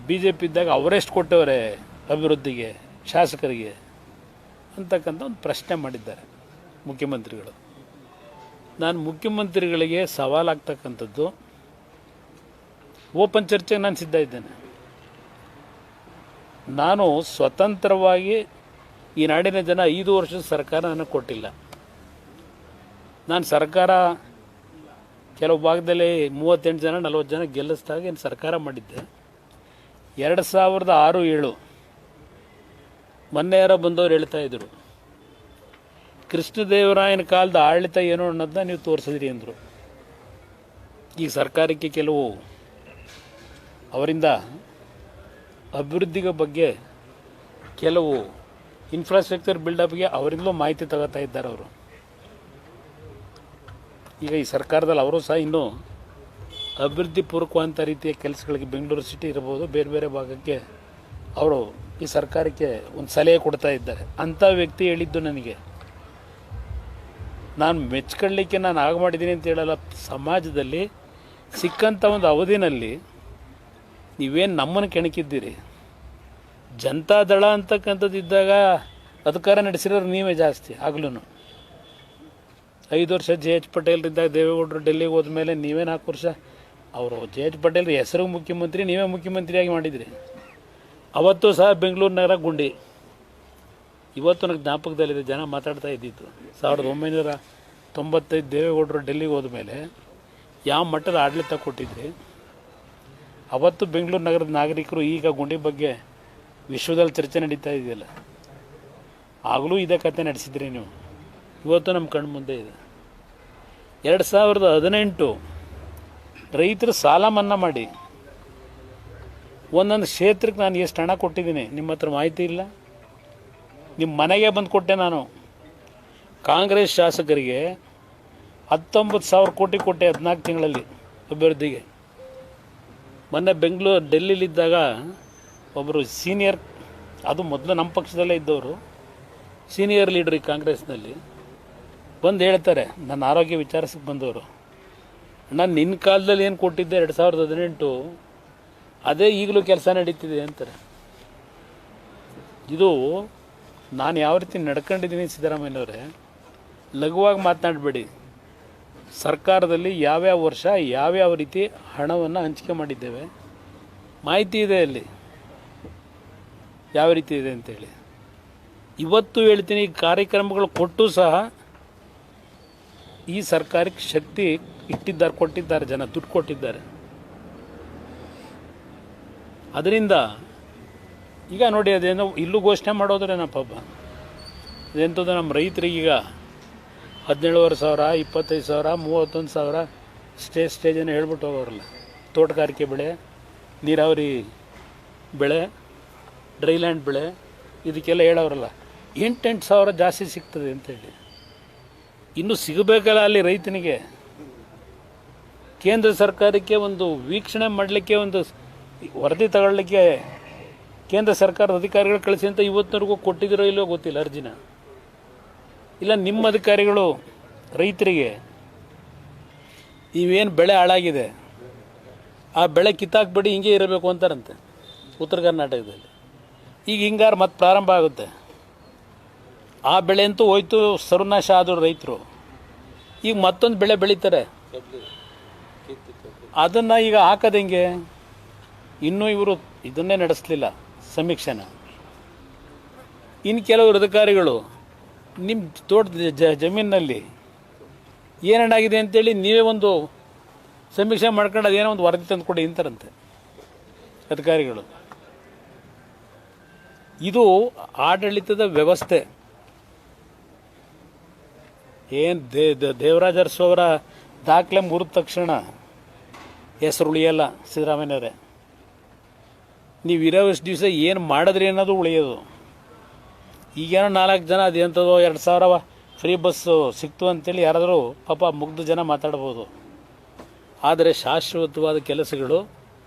BJP ಇದ್ದಾಗ ಅವರೆಷ್ಟು ಕೊಟ್ಟವ್ರೆ ಅಭಿವೃದ್ಧಿಗೆ ಶಾಸಕರಿಗೆ ಅಂತಕ್ಕಂಥ ಒಂದು ಪ್ರಶ್ನೆ ಮಾಡಿದ್ದಾರೆ ಮುಖ್ಯಮಂತ್ರಿಗಳು. ನಾನು ಮುಖ್ಯಮಂತ್ರಿಗಳಿಗೆ ಸವಾಲಾಗ್ತಕ್ಕಂಥದ್ದು ಓಪನ್ ಚರ್ಚೆಗೆ ನಾನು ಸಿದ್ಧ ಇದ್ದೇನೆ. ನಾನು ಸ್ವತಂತ್ರವಾಗಿ ಈ ನಾಡಿನ ಜನ 5 ವರ್ಷದ ಸರ್ಕಾರ ನನಗೆ ಕೊಟ್ಟಿಲ್ಲ. ನಾನು ಸರ್ಕಾರ ಕೆಲವು ಭಾಗದಲ್ಲಿ 38 ಜನ 40 ಜನ ಗೆಲ್ಲಿಸಿದಾಗ ಏನು ಸರ್ಕಾರ ಮಾಡಿದ್ದೆ. 2006-7 ಮೊನ್ನೆ ಯಾರೋ ಬಂದವರು ಹೇಳ್ತಾ ಇದ್ರು ಕೃಷ್ಣದೇವರಾಯನ ಕಾಲದ ಆಡಳಿತ ಏನು ಅನ್ನೋದನ್ನ ನೀವು ತೋರಿಸಿದ್ರಿ ಅಂದರು. ಈಗ ಸರ್ಕಾರಕ್ಕೆ ಕೆಲವು ಅವರಿಂದ ಅಭಿವೃದ್ಧಿಗೆ ಬಗ್ಗೆ ಕೆಲವು ಇನ್ಫ್ರಾಸ್ಟ್ರಕ್ಚರ್ ಬಿಲ್ಡಪ್ಗೆ ಅವರಿಂದಲೂ ಮಾಹಿತಿ ತಗೋತಾ ಇದ್ದಾರೆ ಅವರು. ಈಗ ಈ ಸರ್ಕಾರದಲ್ಲಿ ಅವರು ಸಹ ಇನ್ನೂ ಅಭಿವೃದ್ಧಿ ಪೂರ್ವಕವಂಥ ರೀತಿಯ ಕೆಲಸಗಳಿಗೆ ಬೆಂಗಳೂರು ಸಿಟಿ ಇರ್ಬೋದು ಬೇರೆ ಬೇರೆ ಭಾಗಕ್ಕೆ ಅವರು ಈ ಸರ್ಕಾರಕ್ಕೆ ಒಂದು ಸಲಹೆ ಕೊಡ್ತಾ ಇದ್ದಾರೆ. ಅಂಥ ವ್ಯಕ್ತಿ ಹೇಳಿದ್ದು ನನಗೆ, ನಾನು ಮೆಚ್ಕೊಳ್ಳಿಕ್ಕೆ ನಾನು ಆಗ ಮಾಡಿದ್ದೀನಿ ಅಂತ ಹೇಳಲ್ಲ. ಸಮಾಜದಲ್ಲಿ ಸಿಕ್ಕಂಥ ಒಂದು ಅವಧಿನಲ್ಲಿ ನೀವೇನು ನಮ್ಮನ್ನು ಕೆಣಕಿದ್ದೀರಿ, ಜನತಾದಳ ಅಂತಕ್ಕಂಥದ್ದು ಇದ್ದಾಗ ಅಧಿಕಾರ ನಡೆಸಿರೋರು ನೀವೇ ಜಾಸ್ತಿ. ಆಗ್ಲೂ 5 ವರ್ಷ JH ಪಟೇಲ್ರಿದ್ದಾಗ ದೇವೇಗೌಡರು ಡೆಲ್ಲಿಗೆ ಹೋದ್ಮೇಲೆ ನೀವೇ 4 ವರ್ಷ ಅವರು JH ಪಟೇಲ್ ಹೆಸರು ಮುಖ್ಯಮಂತ್ರಿ, ನೀವೇ ಮುಖ್ಯಮಂತ್ರಿಯಾಗಿ ಮಾಡಿದ್ರಿ. ಅವತ್ತು ಸಹ ಬೆಂಗಳೂರು ನಗರ ಗುಂಡಿ. ಇವತ್ತು ನನಗೆ ಜ್ಞಾಪಕದಲ್ಲಿದೆ, ಜನ ಮಾತಾಡ್ತಾ ಇದ್ದಿತ್ತು 1995 ದೇವೇಗೌಡರು ಡೆಲ್ಲಿಗೆ ಹೋದ್ಮೇಲೆ ಯಾವ ಮಟ್ಟದ ಆಡಳಿತ ಕೊಟ್ಟಿದ್ರಿ. ಅವತ್ತು ಬೆಂಗಳೂರು ನಗರದ ನಾಗರಿಕರು ಈಗ ಗುಂಡಿ ಬಗ್ಗೆ ವಿಶ್ವದಲ್ಲಿ ಚರ್ಚೆ ನಡೀತಾ ಇದೆಯಲ್ಲ, ಆಗಲೂ ಇದೇ ಕತೆ ನಡೆಸಿದ್ರಿ ನೀವು. ಇವತ್ತು ನಮ್ಮ ಕಣ್ಣು ಮುಂದೆ ಇದೆ. 2018 ರೈತರ ಸಾಲ ಮನ್ನಾ ಮಾಡಿ ಒಂದೊಂದು ಕ್ಷೇತ್ರಕ್ಕೆ ನಾನು ಎಷ್ಟು ಹಣ ಕೊಟ್ಟಿದ್ದೀನಿ ನಿಮ್ಮ ಹತ್ರ ಮಾಹಿತಿ ಇಲ್ಲ. ನಿಮ್ಮ ಮನೆಗೆ ಬಂದು ಕೊಟ್ಟೆ ನಾನು. ಕಾಂಗ್ರೆಸ್ ಶಾಸಕರಿಗೆ 19,000 ಕೋಟಿ ಕೊಟ್ಟೆ 14 ತಿಂಗಳಲ್ಲಿ ಅಭಿವೃದ್ಧಿಗೆ. ಮೊನ್ನೆ ಡೆಲ್ಲಿಲಿದ್ದಾಗ ಒಬ್ಬರು ಸೀನಿಯರ್, ಅದು ಮೊದಲು ನಮ್ಮ ಪಕ್ಷದಲ್ಲೇ ಇದ್ದವರು, ಸೀನಿಯರ್ ಲೀಡ್ರ್ ಈ ಕಾಂಗ್ರೆಸ್ನಲ್ಲಿ ಬಂದು ಹೇಳ್ತಾರೆ, ನನ್ನ ಆರೋಗ್ಯ ವಿಚಾರಿಸಕ್ಕೆ ಬಂದವರು, ನಾನು ನಿನ್ನ ಕಾಲದಲ್ಲಿ ಏನು ಕೊಟ್ಟಿದ್ದೆ 2018 ಅದೇ ಈಗಲೂ ಕೆಲಸ ನಡೀತಿದೆ ಅಂತಾರೆ. ಇದು ನಾನು ಯಾವ ರೀತಿ ನಡ್ಕೊಂಡಿದ್ದೀನಿ ಸಿದ್ದರಾಮಯ್ಯನವರೇ, ಲಘುವಾಗಿ ಮಾತನಾಡಬೇಡಿ. ಸರ್ಕಾರದಲ್ಲಿ ಯಾವ್ಯಾವ ವರ್ಷ ಯಾವ್ಯಾವ ರೀತಿ ಹಣವನ್ನು ಹಂಚಿಕೆ ಮಾಡಿದ್ದೇವೆ ಮಾಹಿತಿ ಇದೆ, ಅಲ್ಲಿ ಯಾವ ರೀತಿ ಇದೆ ಅಂತೇಳಿ. ಇವತ್ತು ಹೇಳ್ತೀನಿ, ಕಾರ್ಯಕ್ರಮಗಳು ಕೊಟ್ಟು ಸಹ ಈ ಸರ್ಕಾರಕ್ಕೆ ಶಕ್ತಿ ಕೊಟ್ಟಿದ್ದಾರೆ ಜನ, ದುಡ್ಡು ಕೊಟ್ಟಿದ್ದಾರೆ. ಅದರಿಂದ ಈಗ ನೋಡಿ, ಅದೇನೋ ಇಲ್ಲೂ ಘೋಷಣೆ ಮಾಡೋದ್ರೇನ ಪಾಪ, ಅದೆಂಥದ್ದು ನಮ್ಮ ರೈತರಿಗೀಗ 17,500, 25,000, 31,000 ಸ್ಟೇಜನ್ನು ಹೇಳ್ಬಿಟ್ಟು ಹೋಗೋರಲ್ಲ. ತೋಟಗಾರಿಕೆ ಬೆಳೆ, ನೀರಾವರಿ ಬೆಳೆ, ಡ್ರೈಲ್ಯಾಂಡ್ ಬೆಳೆ, ಇದಕ್ಕೆಲ್ಲ ಹೇಳೋರಲ್ಲ 8,000 ಜಾಸ್ತಿ ಸಿಗ್ತದೆ ಅಂತೇಳಿ. ಇನ್ನೂ ಸಿಗಬೇಕಲ್ಲ ಅಲ್ಲಿ ರೈತನಿಗೆ. ಕೇಂದ್ರ ಸರ್ಕಾರಕ್ಕೆ ಒಂದು ವೀಕ್ಷಣೆ ಮಾಡಲಿಕ್ಕೆ, ಒಂದು ವರದಿ ತಗೊಳ್ಳಿಕ್ಕೆ ಕೇಂದ್ರ ಸರ್ಕಾರದ ಅಧಿಕಾರಿಗಳು ಕಳಿಸಿ ಅಂತ ಇವತ್ತಿನವರೆಗೂ ಕೊಟ್ಟಿದ್ದೀರೋ ಇಲ್ಲೋ ಗೊತ್ತಿಲ್ಲ ಅರ್ಜಿನ. ಇಲ್ಲ ನಿಮ್ಮ ಅಧಿಕಾರಿಗಳು ರೈತರಿಗೆ ಇವೇನು ಬೆಳೆ ಹಾಳಾಗಿದೆ ಆ ಬೆಳೆ ಕಿತ್ತಾಕ್ಬಿಡಿ, ಹಿಂಗೆ ಇರಬೇಕು ಅಂತಾರಂತೆ ಉತ್ತರ ಕರ್ನಾಟಕದಲ್ಲಿ. ಈಗ ಹಿಂಗಾರು ಮತ್ತೆ ಪ್ರಾರಂಭ ಆಗುತ್ತೆ. ಆ ಬೆಳೆ ಅಂತೂ ಹೋಯ್ತು, ಸರ್ವನಾಶ ಆದರು ರೈತರು. ಈಗ ಮತ್ತೊಂದು ಬೆಳೆ ಬೆಳೀತಾರೆ, ಅದನ್ನು ಈಗ ಹಾಕೋದು ಹೆಂಗೆ? ಇನ್ನೂ ಇವರು ಇದನ್ನೇ ನಡೆಸಲಿಲ್ಲ ಸಮೀಕ್ಷೆನ. ಇನ್ನು ಕೆಲವರು ಅಧಿಕಾರಿಗಳು ನಿಮ್ಮ ತೋಟದ ಜಮೀನಿನಲ್ಲಿ ಏನೇನಾಗಿದೆ ಅಂತೇಳಿ ನೀವೇ ಒಂದು ಸಮೀಕ್ಷೆ ಮಾಡ್ಕೊಂಡು ಅದೇನೋ ಒಂದು ವರದಿ ತಂದು ಕೊಡಿ ಅಂತಾರಂತೆ ಅಧಿಕಾರಿಗಳು. ಇದು ಆಡಳಿತದ ವ್ಯವಸ್ಥೆ. ಏನು ದೇವರಾಜ ಅರಸು ಅವರ ದಾಖಲೆ ಮುರಿದ ತಕ್ಷಣ ಹೆಸರು ಉಳಿಯಲ್ಲ ಸಿದ್ದರಾಮಯ್ಯನವರೇ. ನೀವು ಇರೋಷ್ಟು ದಿವಸ ಏನು ಮಾಡಿದ್ರಿ ಅನ್ನೋದು ಉಳಿಯೋದು. ಈಗೇನೋ 4 ಜನ ಅದೇಂಥದ್ದು 2,000 ಫ್ರೀ ಬಸ್ಸು ಸಿಕ್ತು ಅಂತೇಳಿ ಯಾರಾದರೂ ಪಾಪ ಮುಗ್ಧ ಜನ ಮಾತಾಡ್ಬೋದು. ಆದರೆ ಶಾಶ್ವತವಾದ ಕೆಲಸಗಳು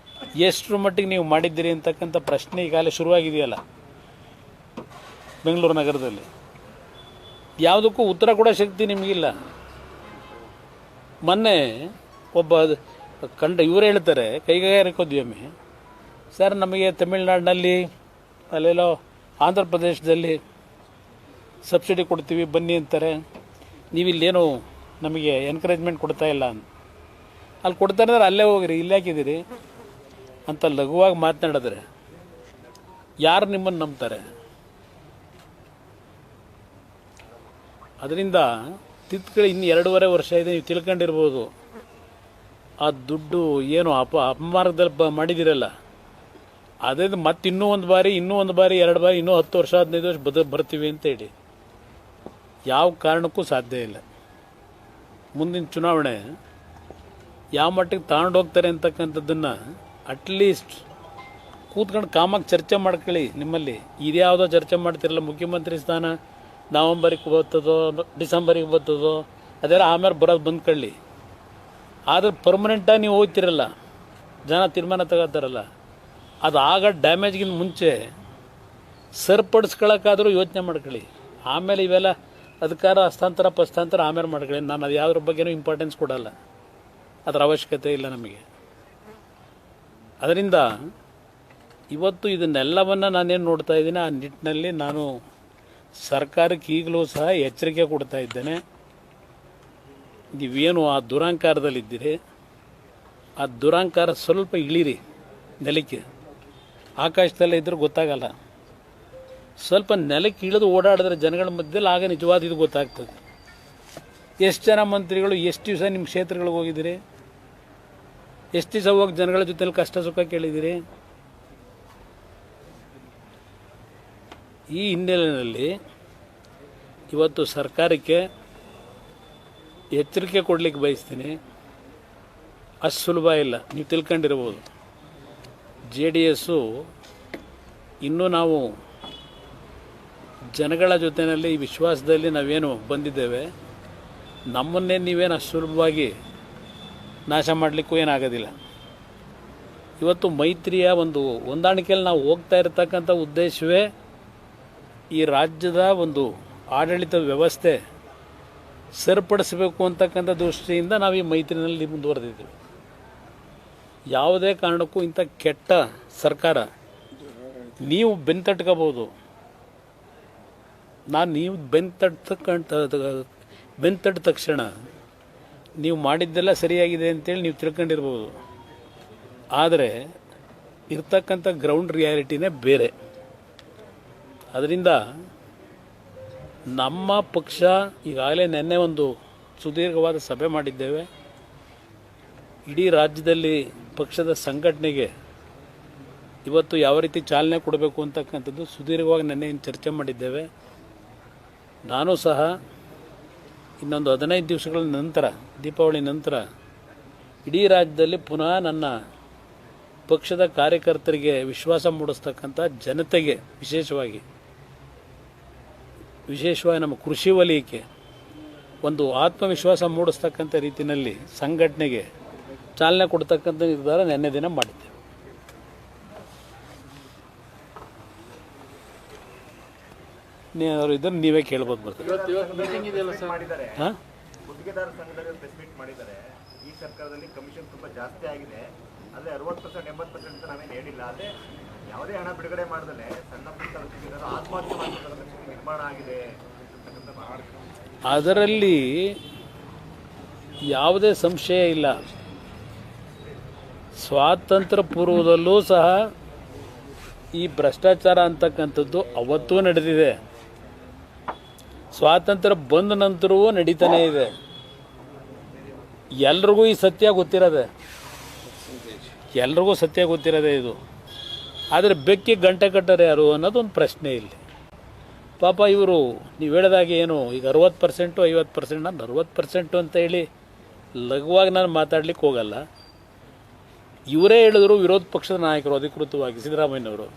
ಎಷ್ಟರ ಮಟ್ಟಿಗೆ ನೀವು ಮಾಡಿದ್ದೀರಿ ಅಂತಕ್ಕಂಥ ಪ್ರಶ್ನೆ ಈಗಾಗಲೇ ಶುರುವಾಗಿದೆಯಲ್ಲ ಬೆಂಗಳೂರು ನಗರದಲ್ಲಿ. ಯಾವುದಕ್ಕೂ ಉತ್ತರ ಕೊಡೋ ಶಕ್ತಿ ನಿಮಗಿಲ್ಲ. ಮೊನ್ನೆ ಒಬ್ಬ ಇವರು ಹೇಳ್ತಾರೆ, ಕೈಗಾರಿಕೋದ್ಯಮಿ, ಸರ್ ನಮಗೆ ತಮಿಳುನಾಡಿನಲ್ಲಿ ಅಲ್ಲೆಲ್ಲೋ ಆಂಧ್ರ ಪ್ರದೇಶದಲ್ಲಿ ಸಬ್ಸಿಡಿ ಕೊಡ್ತೀವಿ ಬನ್ನಿ ಅಂತಾರೆ, ನೀವಿಲ್ಲೇನು ನಮಗೆ ಎನ್ಕರೇಜ್ಮೆಂಟ್ ಕೊಡ್ತಾ ಇಲ್ಲ ಅಂತ. ಅಲ್ಲಿ ಕೊಡ್ತಾರೆ ಅಂದ್ರೆ ಅಲ್ಲೇ ಹೋಗಿರಿ, ಇಲ್ಲೇ ಹಾಕಿದ್ದೀರಿ ಅಂತ ಲಘುವಾಗಿ ಮಾತನಾಡಿದ್ರೆ ಯಾರು ನಿಮ್ಮನ್ನು ನಂಬ್ತಾರೆ? ಅದರಿಂದ ತಿತ್ಕೊಳ್ಳಿ, ಇನ್ನು 2.5 ವರ್ಷ ಇದೆ, ನೀವು ತಿಳ್ಕೊಂಡಿರ್ಬೋದು ಆ ದುಡ್ಡು ಏನು ಅಪಮಾರ್ಗದಲ್ಲಿ ಮಾಡಿದಿರಲ್ಲ, ಅದೇ ಮತ್ತೆ ಇನ್ನೂ ಒಂದು ಬಾರಿ 2 ಬಾರಿ ಇನ್ನೂ 10 ವರ್ಷ 15 ವರ್ಷ ಬರ್ತೀವಿ ಅಂತ ಹೇಳಿ ಯಾವ ಕಾರಣಕ್ಕೂ ಸಾಧ್ಯ ಇಲ್ಲ. ಮುಂದಿನ ಚುನಾವಣೆ ಯಾವ ಮಟ್ಟಿಗೆ ತಗೊಂಡು ಹೋಗ್ತಾರೆ ಅಂತಕ್ಕಂಥದ್ದನ್ನು ಅಟ್ಲೀಸ್ಟ್ ಕೂತ್ಕೊಂಡು ಕಾಮಾಗಿ ಚರ್ಚೆ ಮಾಡ್ಕೊಳ್ಳಿ. ನಿಮ್ಮಲ್ಲಿ ಇದ್ಯಾವುದೋ ಚರ್ಚೆ ಮಾಡ್ತಿರಲ್ಲ, ಮುಖ್ಯಮಂತ್ರಿ ಸ್ಥಾನ ನವಂಬರಿಗೆ ಬರ್ತದೋ ಡಿಸೆಂಬರಿಗೆ ಬರ್ತದೋ ಅದೆಲ್ಲ ಆಮೇಲೆ ಬರೋದು ಬಂದ್ಕೊಳ್ಳಿ. ಆದರೆ ಪರ್ಮನೆಂಟಾಗಿ ನೀವು ಹೋಗ್ತಿರಲ್ಲ, ಜನ ತೀರ್ಮಾನ ತಗೋತಾರಲ್ಲ, ಅದು ಆಗ ಡ್ಯಾಮೇಜ್ಗಿಂತ ಮುಂಚೆ ಸರಿಪಡಿಸ್ಕೊಳ್ಳೋಕ್ಕಾದರೂ ಯೋಚನೆ ಮಾಡ್ಕೊಳ್ಳಿ. ಆಮೇಲೆ ಇವೆಲ್ಲ ಅಧಿಕಾರ ಹಸ್ತಾಂತರ ಆಮೇಲೆ ಮಾಡ್ಕೊಳ್ಳಿ. ನಾನು ಅದು ಯಾವುದ್ರ ಬಗ್ಗೆನೂ ಇಂಪಾರ್ಟೆನ್ಸ್ ಕೊಡಲ್ಲ, ಅದರ ಅವಶ್ಯಕತೆ ಇಲ್ಲ ನಮಗೆ. ಅದರಿಂದ ಇವತ್ತು ಇದನ್ನೆಲ್ಲವನ್ನು ನಾನೇನು ನೋಡ್ತಾ ಇದ್ದೀನಿ, ಆ ನಿಟ್ಟಿನಲ್ಲಿ ನಾನು ಸರ್ಕಾರಕ್ಕೆ ಈಗಲೂ ಸಹ ಎಚ್ಚರಿಕೆ ಕೊಡ್ತಾ ಇದ್ದೇನೆ. ನೀವೇನು ಆ ದುರಾಂಕಾರದಲ್ಲಿದ್ದೀರಿ, ಆ ದುರಾಂಕಾರ ಸ್ವಲ್ಪ ಇಳಿರಿ ನೆಲಕ್ಕೆ. ಆಕಾಶದಲ್ಲೇ ಇದ್ರೂ ಗೊತ್ತಾಗಲ್ಲ, ಸ್ವಲ್ಪ ನೆಲಕ್ಕೆ ಇಳಿದು ಓಡಾಡಿದ್ರೆ ಜನಗಳ ಮಧ್ಯದಲ್ಲಿ ಆಗ ನಿಜವಾದ ಇದು ಗೊತ್ತಾಗ್ತದೆ. ಎಷ್ಟು ಜನ ಮಂತ್ರಿಗಳು ಎಷ್ಟು ದಿವಸ ನಿಮ್ಮ ಕ್ಷೇತ್ರಗಳಿಗೆ ಹೋಗಿದ್ದೀರಿ? ಎಷ್ಟು ದಿವಸ ಹೋಗಿ ಜನಗಳ ಜೊತೆಲಿ ಕಷ್ಟ ಸುಖ ಕೇಳಿದ್ದೀರಿ? ಈ ಹಿನ್ನೆಲೆಯಲ್ಲಿ ಇವತ್ತು ಸರ್ಕಾರಕ್ಕೆ ಎಚ್ಚರಿಕೆ ಕೊಡಲಿಕ್ಕೆ ಬಯಸ್ತೀನಿ. ಅಷ್ಟು ಸುಲಭ ಇಲ್ಲ, ನೀವು ತಿಳ್ಕೊಂಡಿರ್ಬೋದು. JDS ಇನ್ನೂ ನಾವು ಜನಗಳ ಜೊತೆಯಲ್ಲಿ ಈ ವಿಶ್ವಾಸದಲ್ಲಿ ನಾವೇನು ಬಂದಿದ್ದೇವೆ, ನಮ್ಮನ್ನೇ ನೀವೇನು ಅಷ್ಟು ಸುಲಭವಾಗಿ ನಾಶ ಮಾಡಲಿಕ್ಕೂ ಏನಾಗೋದಿಲ್ಲ. ಇವತ್ತು ಮೈತ್ರಿಯ ಒಂದು ಹೊಂದಾಣಿಕೆಯಲ್ಲಿ ನಾವು ಹೋಗ್ತಾ ಇರತಕ್ಕಂಥ ಉದ್ದೇಶವೇ ಈ ರಾಜ್ಯದ ಒಂದು ಆಡಳಿತ ವ್ಯವಸ್ಥೆ ಸರಿಪಡಿಸಬೇಕು ಅಂತಕ್ಕಂಥ ದೃಷ್ಟಿಯಿಂದ ನಾವು ಈ ಮೈತ್ರಿನಲ್ಲಿ ಮುಂದುವರೆದಿದ್ದೀವಿ. ಯಾವುದೇ ಕಾರಣಕ್ಕೂ ಇಂಥ ಕೆಟ್ಟ ಸರ್ಕಾರ ನೀವು ಬೆಂತಟ್ಕೋಬೋದು, ನೀವು ಬೆಂತಟ್ಟ ತಕ್ಷಣ ನೀವು ಮಾಡಿದ್ದೆಲ್ಲ ಸರಿಯಾಗಿದೆ ಅಂತೇಳಿ ನೀವು ತಿಳ್ಕೊಂಡಿರ್ಬೋದು. ಆದರೆ ಇರ್ತಕ್ಕಂಥ ಗ್ರೌಂಡ್ ರಿಯಾಲಿಟಿನೇ ಬೇರೆ. ಅದರಿಂದ ನಮ್ಮ ಪಕ್ಷ ಈಗಾಗಲೇ ನಿನ್ನೆ ಒಂದು ಸುದೀರ್ಘವಾದ ಸಭೆ ಮಾಡಿದ್ದೇವೆ. ಇಡೀ ರಾಜ್ಯದಲ್ಲಿ ಪಕ್ಷದ ಸಂಘಟನೆಗೆ ಇವತ್ತು ಯಾವ ರೀತಿ ಚಾಲನೆ ಕೊಡಬೇಕು ಅಂತಕ್ಕಂಥದ್ದು ಸುದೀರ್ಘವಾಗಿ ನಿನ್ನೆ ಚರ್ಚೆ ಮಾಡಿದ್ದೇವೆ. ನಾನು ಸಹ ಇನ್ನೊಂದು 15 ದಿವಸಗಳ ನಂತರ, ದೀಪಾವಳಿ ನಂತರ ಇಡೀ ರಾಜ್ಯದಲ್ಲಿ ಪುನಃ ನನ್ನ ಪಕ್ಷದ ಕಾರ್ಯಕರ್ತರಿಗೆ ವಿಶ್ವಾಸ ಮೂಡಿಸ್ತಕ್ಕಂಥ ಜನತೆಗೆ ವಿಶೇಷವಾಗಿ ನಮ್ಮ ಕೃಷಿ ವಲಯಕ್ಕೆ ಒಂದು ಆತ್ಮವಿಶ್ವಾಸ ಮೂಡಿಸ್ತಕ್ಕಂಥ ರೀತಿಯಲ್ಲಿ ಸಂಘಟನೆಗೆ ಚಾಲನೆ ಕೊಡ್ತಕ್ಕಂಥ ನಿರ್ಧಾರ ನಿನ್ನೆ ದಿನ ಮಾಡಿದ್ದೆ. ಇದನ್ನು ನೀವೇ ಕೇಳ್ಬೋದು ಬರ್ತದೆ. ಹಾಂ, ಗುತ್ತಿಗೆದಾರ ಸಂಘದಲ್ಲಿ ಪ್ರೆಸ್ ಮೀಟ್ ಮಾಡಿದ್ದಾರೆ. ಈ ಸರ್ಕಾರದಲ್ಲಿ ಕಮಿಷನ್ ತುಂಬಾ ಜಾಸ್ತಿ ಆಗಿದೆ, ಆದರೆ 60% 80% ನಾವೇನು ಹೇಳಿಲ್ಲ. ಆದರೆ ಯಾವುದೇ ಹಣ ಬಿಡುಗಡೆ ಮಾಡದಲ್ಲೇ ಸಣ್ಣ ಪುಟ್ಟ ಗುತ್ತಿಗೆದಾರರು ಆತ್ಮಹತ್ಯೆ ಮಾಡ್ಕೊಳ್ಳೋ ನಿರ್ಮಾಣ ಆಗಿದೆ. ಅದರಲ್ಲಿ ಯಾವುದೇ ಸಂಶಯ ಇಲ್ಲ. ಸ್ವಾತಂತ್ರ್ಯ ಪೂರ್ವದಲ್ಲೂ ಸಹ ಈ ಭ್ರಷ್ಟಾಚಾರ ಅಂತಕ್ಕಂಥದ್ದು ಅವತ್ತೂ ನಡೆದಿದೆ, ಸ್ವಾತಂತ್ರ್ಯ ಬಂದ ನಂತರವೂ ನಡೀತಾನೆ ಇದೆ. ಎಲ್ರಿಗೂ ಈ ಸತ್ಯ ಗೊತ್ತಿರೋದೆ, ಇದು. ಆದರೆ ಬೆಕ್ಕಿ ಗಂಟೆ ಕಟ್ಟರೆ ಯಾರು ಅನ್ನೋದೊಂದು ಪ್ರಶ್ನೆ ಇಲ್ಲಿ. ಪಾಪ ಇವರು ನೀವು ಹೇಳಿದಾಗೆ ಏನು ಈಗ 60% 50%, ನಾನು 60% ಅಂತ ಹೇಳಿ ಲಘುವಾಗಿ ನಾನು ಮಾತಾಡ್ಲಿಕ್ಕೆ ಹೋಗಲ್ಲ. ಇವರೇ ಹೇಳಿದ್ರು, ವಿರೋಧ ಪಕ್ಷದ ನಾಯಕರು ಅಧಿಕೃತವಾಗಿ ಸಿದ್ದರಾಮಯ್ಯನವರು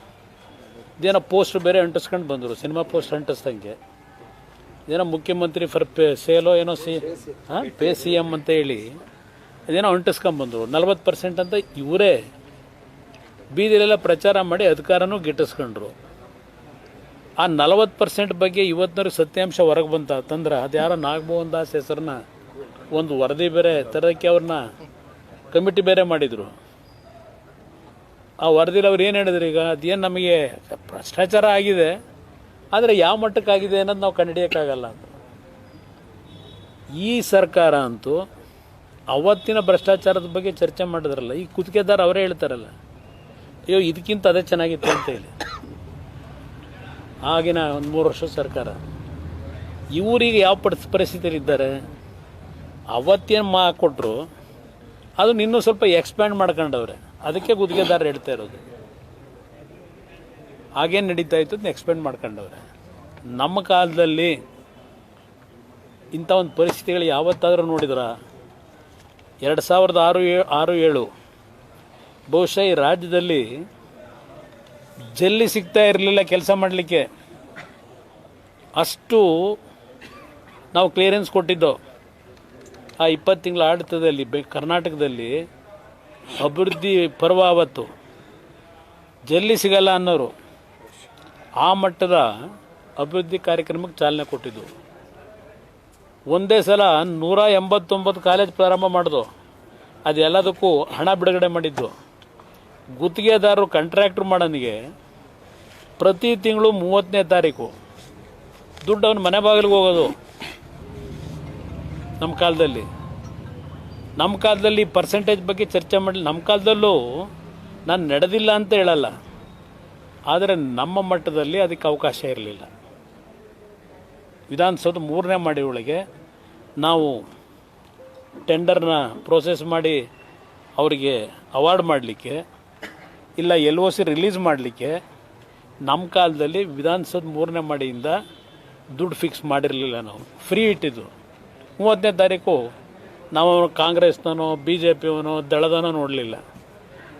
ಇದೇನೋ ಪೋಸ್ಟ್ ಬೇರೆ ಅಂಟಿಸ್ಕೊಂಡು ಬಂದರು, ಸಿನಿಮಾ ಪೋಸ್ಟ್ ಅಂಟಿಸ್ದಂಗೆ. ಇದೇನೋ ಮುಖ್ಯಮಂತ್ರಿ ಫರ್ ಸೇಲೋ ಏನೋ ಪೇ CM ಅಂತ ಹೇಳಿ ಅದೇನೋ ಅಂಟಿಸ್ಕೊಂಡ್ಬಂದರು. 40% ಅಂತ ಇವರೇ ಬೀದಿಲೆಲ್ಲ ಪ್ರಚಾರ ಮಾಡಿ ಅಧಿಕಾರನೂ ಗಿಟ್ಟಿಸ್ಕೊಂಡ್ರು. ಆ 40% ಬಗ್ಗೆ ಇವತ್ತಿನವ್ರಿಗೆ ಸತ್ಯಾಂಶ ಹೊರಗೆ ಬಂತಂದ್ರೆ ಅದು ಯಾರೋ ನಾಗಮೋಹನ್ ದಾಸ್ ಹೆಸರನ್ನ ಒಂದು ವರದಿ ಬೇರೆ ತರೋಕ್ಕೆ ಅವ್ರನ್ನ ಕಮಿಟಿ ಬೇರೆ ಮಾಡಿದರು. ಆ ವರದಿಲಿ ಅವ್ರು ಏನು ಹೇಳಿದ್ರು, ಈಗ ಅದೇನು ನಮಗೆ ಭ್ರಷ್ಟಾಚಾರ ಆಗಿದೆ, ಆದರೆ ಯಾವ ಮಟ್ಟಕ್ಕಾಗಿದೆ ಅನ್ನೋದು ನಾವು ಕಂಡುಹಿಡಿಯೋಕ್ಕಾಗಲ್ಲ ಅಂತ. ಈ ಸರ್ಕಾರ ಅಂತೂ ಅವತ್ತಿನ ಭ್ರಷ್ಟಾಚಾರದ ಬಗ್ಗೆ ಚರ್ಚೆ ಮಾಡಿದ್ರಲ್ಲ, ಈ ಕುತ್ತಿಗೆದಾರ ಅವರೇ ಹೇಳ್ತಾರಲ್ಲ, ಅಯ್ಯೋ ಇದಕ್ಕಿಂತ ಅದೇ ಚೆನ್ನಾಗಿತ್ತು ಅಂತ ಹೇಳಿ. ಆಗಿನ ಒಂದು 3 ವರ್ಷ ಸರ್ಕಾರ ಇವರಿಗೆ ಯಾವ ಪರಿಸ್ಥಿತಿಯಲ್ಲಿ ಇದ್ದಾರೆ, ಅವತ್ತೇನು ಕೊಟ್ಟರು ಅದನ್ನ ಇನ್ನೂ ಸ್ವಲ್ಪ ಎಕ್ಸ್ಪ್ಯಾಂಡ್ ಮಾಡ್ಕೊಂಡವ್ರೆ. ಅದಕ್ಕೆ ಗುತ್ತಿಗೆದಾರ ಹೇಳ್ತಾ ಇರೋದು ಹಾಗೇನು ನಡೀತಾ ಇತ್ತು ಅಂತ ಎಕ್ಸ್ಪ್ಯಾಂಡ್ ಮಾಡ್ಕೊಂಡವ್ರೆ. ನಮ್ಮ ಕಾಲದಲ್ಲಿ ಇಂಥ ಒಂದು ಪರಿಸ್ಥಿತಿಗಳು ಯಾವತ್ತಾದರೂ ನೋಡಿದ್ರ? 2006-7 ಬಹುಶಃ ಈ ರಾಜ್ಯದಲ್ಲಿ ಜಲ್ಲಿ ಸಿಗ್ತಾ ಇರಲಿಲ್ಲ ಕೆಲಸ ಮಾಡಲಿಕ್ಕೆ, ಅಷ್ಟು ನಾವು ಕ್ಲಿಯರೆನ್ಸ್ ಕೊಟ್ಟಿದ್ದೋ. ಆ 20 ತಿಂಗಳ ಆಡಳಿತದಲ್ಲಿ ಕರ್ನಾಟಕದಲ್ಲಿ ಅಭಿವೃದ್ಧಿ ಪರ್ವ ಆವತ್ತು ಜಲ್ಲಿ ಸಿಗಲ್ಲ ಅನ್ನೋರು ಆ ಮಟ್ಟದ ಅಭಿವೃದ್ಧಿ ಕಾರ್ಯಕ್ರಮಕ್ಕೆ ಚಾಲನೆ ಕೊಟ್ಟಿದ್ದು. ಒಂದೇ ಸಲ 189 ಕಾಲೇಜ್ ಪ್ರಾರಂಭ ಮಾಡಿದ್ದು, ಅದೆಲ್ಲದಕ್ಕೂ ಹಣ ಬಿಡುಗಡೆ ಮಾಡಿದ್ದು. ಗುತ್ತಿಗೆದಾರರು ಕಾಂಟ್ರಾಕ್ಟ್ರ್ ಮಾಡೋನಿಗೆ ಪ್ರತಿ ತಿಂಗಳು 30ನೇ ತಾರೀಕು ದುಡ್ಡು ಅವನ ಮನೆ ಬಾಗಿಲಿಗೆ ಹೋಗೋದು. ನಮ್ಮ ಕಾಲದಲ್ಲಿ ಪರ್ಸೆಂಟೇಜ್ ಬಗ್ಗೆ ಚರ್ಚೆ ಮಾಡಲಿ. ನಮ್ಮ ಕಾಲದಲ್ಲೂ ನಾನು ನಡೆದಿಲ್ಲ ಅಂತ ಹೇಳಲ್ಲ, ಆದರೆ ನಮ್ಮ ಮಟ್ಟದಲ್ಲಿ ಅದಕ್ಕೆ ಅವಕಾಶ ಇರಲಿಲ್ಲ. ವಿಧಾನಸೌಧ 3ನೇ ಮಾಡಿ ಒಳಗೆ ನಾವು ಟೆಂಡರ್ನ ಪ್ರೋಸೆಸ್ ಮಾಡಿ ಅವರಿಗೆ ಅವಾರ್ಡ್ ಮಾಡಲಿಕ್ಕೆ, ಇಲ್ಲ LOC ರಿಲೀಸ್ ಮಾಡಲಿಕ್ಕೆ ನಮ್ಮ ಕಾಲದಲ್ಲಿ ವಿಧಾನಸೌಧ 3ನೇ ಮಾಡಿಯಿಂದ ದುಡ್ಡು ಫಿಕ್ಸ್ ಮಾಡಿರಲಿಲ್ಲ. ನಾವು ಫ್ರೀ ಇಟ್ಟಿದ್ದು. 30ನೇ ತಾರೀಕು ನಾವು ಕಾಂಗ್ರೆಸ್ನೋ BJPಯವನೋ ದಳದನೋ ನೋಡಲಿಲ್ಲ.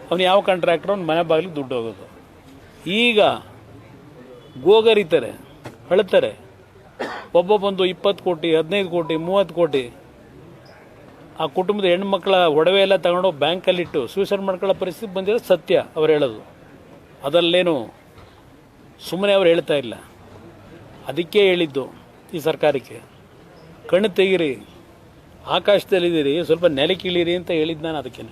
ಅವನು ಯಾವ ಕಾಂಟ್ರಾಕ್ಟ್ರು ಅವ್ನ ಮನೆ ಬಾಗಿಲಿಗೆ ದುಡ್ಡು ಹೋಗೋದು. ಈಗ ಗೋಗರಿತಾರೆ, ಹೇಳ್ತಾರೆ, ಒಬ್ಬೊಬ್ಬಂದು 20 ಕೋಟಿ, 15 ಕೋಟಿ, 30 ಕೋಟಿ ಆ ಕುಟುಂಬದ ಹೆಣ್ಮಕ್ಳ ಒಡವೆ ಎಲ್ಲ ತಗೊಂಡು ಬ್ಯಾಂಕಲ್ಲಿಟ್ಟು ಸೂಸೈಡ್ ಮಾಡ್ಕೊಳ್ಳೋ ಪರಿಸ್ಥಿತಿ ಬಂದಿರೋದು ಸತ್ಯ. ಅವ್ರು ಹೇಳೋದು ಅದರಲ್ಲೇನು ಸುಮ್ಮನೆ ಅವ್ರು ಹೇಳ್ತಾ ಇಲ್ಲ. ಅದಕ್ಕೆ ಹೇಳಿದ್ದು ಈ ಸರ್ಕಾರಕ್ಕೆ, ಕಣ್ಣು ತೆಗೀರಿ, ಆಕಾಶದಲ್ಲಿದ್ದೀರಿ, ಸ್ವಲ್ಪ ನೆಲಕ್ಕಿಳೀರಿ ಅಂತ ಹೇಳಿದ್ದು ನಾನು. ಅದಕ್ಕೆ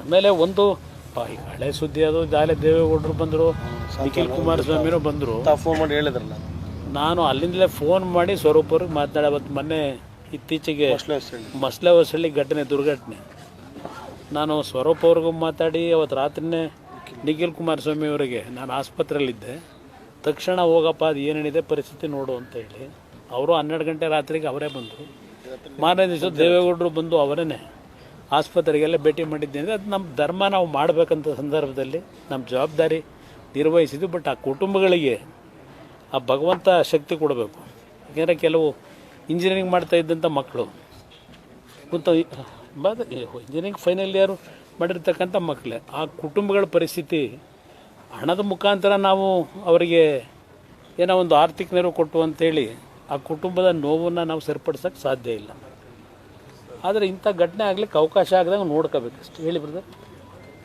ಆಮೇಲೆ ಒಂದು ಹಳೆ ಸುದ್ದಿ, ಅದು ಜಾಲೆ ದೇವೇಗೌಡರು ಬಂದರು, ನಿಖಿಲ್ ಕುಮಾರಸ್ವಾಮಿನೂ ಬಂದರು. ಫೋನ್ ಮಾಡಿ ಹೇಳಿದ್ರಲ್ಲ, ನಾನು ಅಲ್ಲಿಂದಲೇ ಫೋನ್ ಮಾಡಿ ಸ್ವರೂಪವ್ರಿಗೆ ಮಾತನಾಡೋದು. ಮೊನ್ನೆ ಇತ್ತೀಚೆಗೆ ಮಸ್ಲೆ ಹೊಸಳ್ಳಿ ದುರ್ಘಟನೆ, ನಾನು ಸ್ವರೂಪ್ ಅವ್ರಿಗೂ ಮಾತಾಡಿ ಅವತ್ತು ರಾತ್ರಿನೇ ನಿಖಿಲ್ ಕುಮಾರಸ್ವಾಮಿ ಅವರಿಗೆ ನಾನು ಆಸ್ಪತ್ರೆಯಲ್ಲಿದ್ದೆ, ತಕ್ಷಣ ಹೋಗಪ್ಪ ಅದು ಏನೇನಿದೆ ಪರಿಸ್ಥಿತಿ ನೋಡು ಅಂತ ಹೇಳಿ ಅವರು 12 ಗಂಟೆ ರಾತ್ರಿಗೆ ಅವರೇ ಬಂದರು. ಮಾರನೇ ದಿವಸ ದೇವೇಗೌಡರು ಬಂದು ಅವರೇ ಆಸ್ಪತ್ರೆಗೆಲ್ಲ ಭೇಟಿ ಮಾಡಿದ್ದೇನೆ. ಅದು ನಮ್ಮ ಧರ್ಮ, ನಾವು ಮಾಡಬೇಕಂತ ಸಂದರ್ಭದಲ್ಲಿ ನಮ್ಮ ಜವಾಬ್ದಾರಿ ನಿರ್ವಹಿಸಿದ್ವಿ. ಬಟ್ ಆ ಕುಟುಂಬಗಳಿಗೆ ಆ ಭಗವಂತ ಶಕ್ತಿ ಕೊಡಬೇಕು. ಯಾಕೆಂದರೆ ಕೆಲವು ಇಂಜಿನಿಯರಿಂಗ್ ಮಾಡ್ತಾ ಇದ್ದಂಥ ಮಕ್ಕಳು ಇಂಜಿನಿಯರಿಂಗ್ ಫೈನಲ್ ಇಯರ್ ಮಾಡಿರ್ತಕ್ಕಂಥ ಮಕ್ಕಳೇ. ಆ ಕುಟುಂಬಗಳ ಪರಿಸ್ಥಿತಿ ಹಣದ ಮುಖಾಂತರ ನಾವು ಅವರಿಗೆ ಏನೋ ಒಂದು ಆರ್ಥಿಕ ನೆರವು ಕೊಟ್ಟು ಅಂತೇಳಿ ಆ ಕುಟುಂಬದ ನೋವನ್ನು ನಾವು ಸರಿಪಡಿಸೋಕ್ಕೆ ಸಾಧ್ಯ ಇಲ್ಲ. ಆದರೆ ಇಂಥ ಘಟನೆ ಆಗ್ಲಿಕ್ಕೆ ಅವಕಾಶ ಆಗದಾಗ ನೋಡ್ಕೋಬೇಕಷ್ಟು. ಹೇಳಿ ಬ್ರದರ್.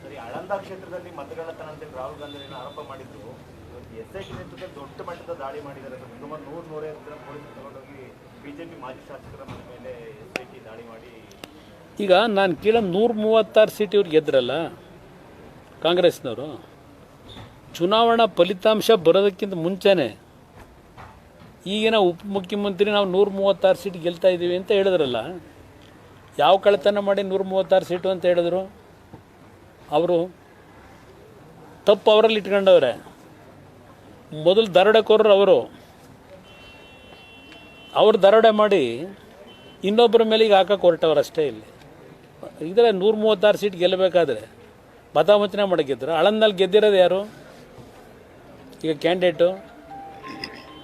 ಸರಿ, ಆಳಂದ ಕ್ಷೇತ್ರದಲ್ಲಿ ಮತಗಳ್ಳತನ ಅಂತ ರಾಹುಲ್ ಗಾಂಧಿ ಆರೋಪ ಮಾಡಿದ್ರು. SIT ನೇತೃತ್ವದಲ್ಲಿ ದೊಡ್ಡ ಮಟ್ಟದ ದಾಳಿ ಮಾಡಿದ್ದಾರೆ. ಸುಮಾರು 100-150 ಜನ ಪೊಲೀಸರು ತಗೊಂಡೋಗಿ BJP ಮಾಜಿ ಶಾಸಕರ ಮನೆ ಮೇಲೆ SIT ದಾಳಿ ಮಾಡಿ. ಈಗ ನಾನು ಕೇಳ 136 ಸೀಟ್ ಇವ್ರು ಗೆದ್ರಲ್ಲ ಕಾಂಗ್ರೆಸ್ನವರು. ಚುನಾವಣಾ ಫಲಿತಾಂಶ ಬರೋದಕ್ಕಿಂತ ಮುಂಚೆನೇ ಈಗಿನ ಉಪಮುಖ್ಯಮಂತ್ರಿ ನಾವು 136 ಸೀಟ್ ಗೆಲ್ತಾ ಇದ್ದೀವಿ ಅಂತ ಹೇಳಿದ್ರಲ್ಲ. ಯಾವ ಕಳ್ಳತನ ಮಾಡಿ 136 ಸೀಟು ಅಂತ ಹೇಳಿದ್ರು? ಅವರು ತಪ್ಪು ಅವರಲ್ಲಿ ಇಟ್ಕೊಂಡವ್ರೆ. ಮೊದಲು ದರೋಡೆಕೋರರು ಅವರು ದರೋಡೆ ಮಾಡಿ ಇನ್ನೊಬ್ಬರ ಮೇಲೆ ಈಗ ಹಾಕಕ್ಕೆ ಹೊರಟವ್ರು ಅಷ್ಟೇ. ಇಲ್ಲಿ ಇದರ 136 ಸೀಟ್ ಗೆಲ್ಲಬೇಕಾದ್ರೆ ಮತವಂಚನೆ ಮಾಡಿ ಗೆದ್ರು. ಆಳಂದಲ್ಲಿ ಗೆದ್ದಿರೋದು ಯಾರು? ಈಗ ಕ್ಯಾಂಡಿಡೇಟು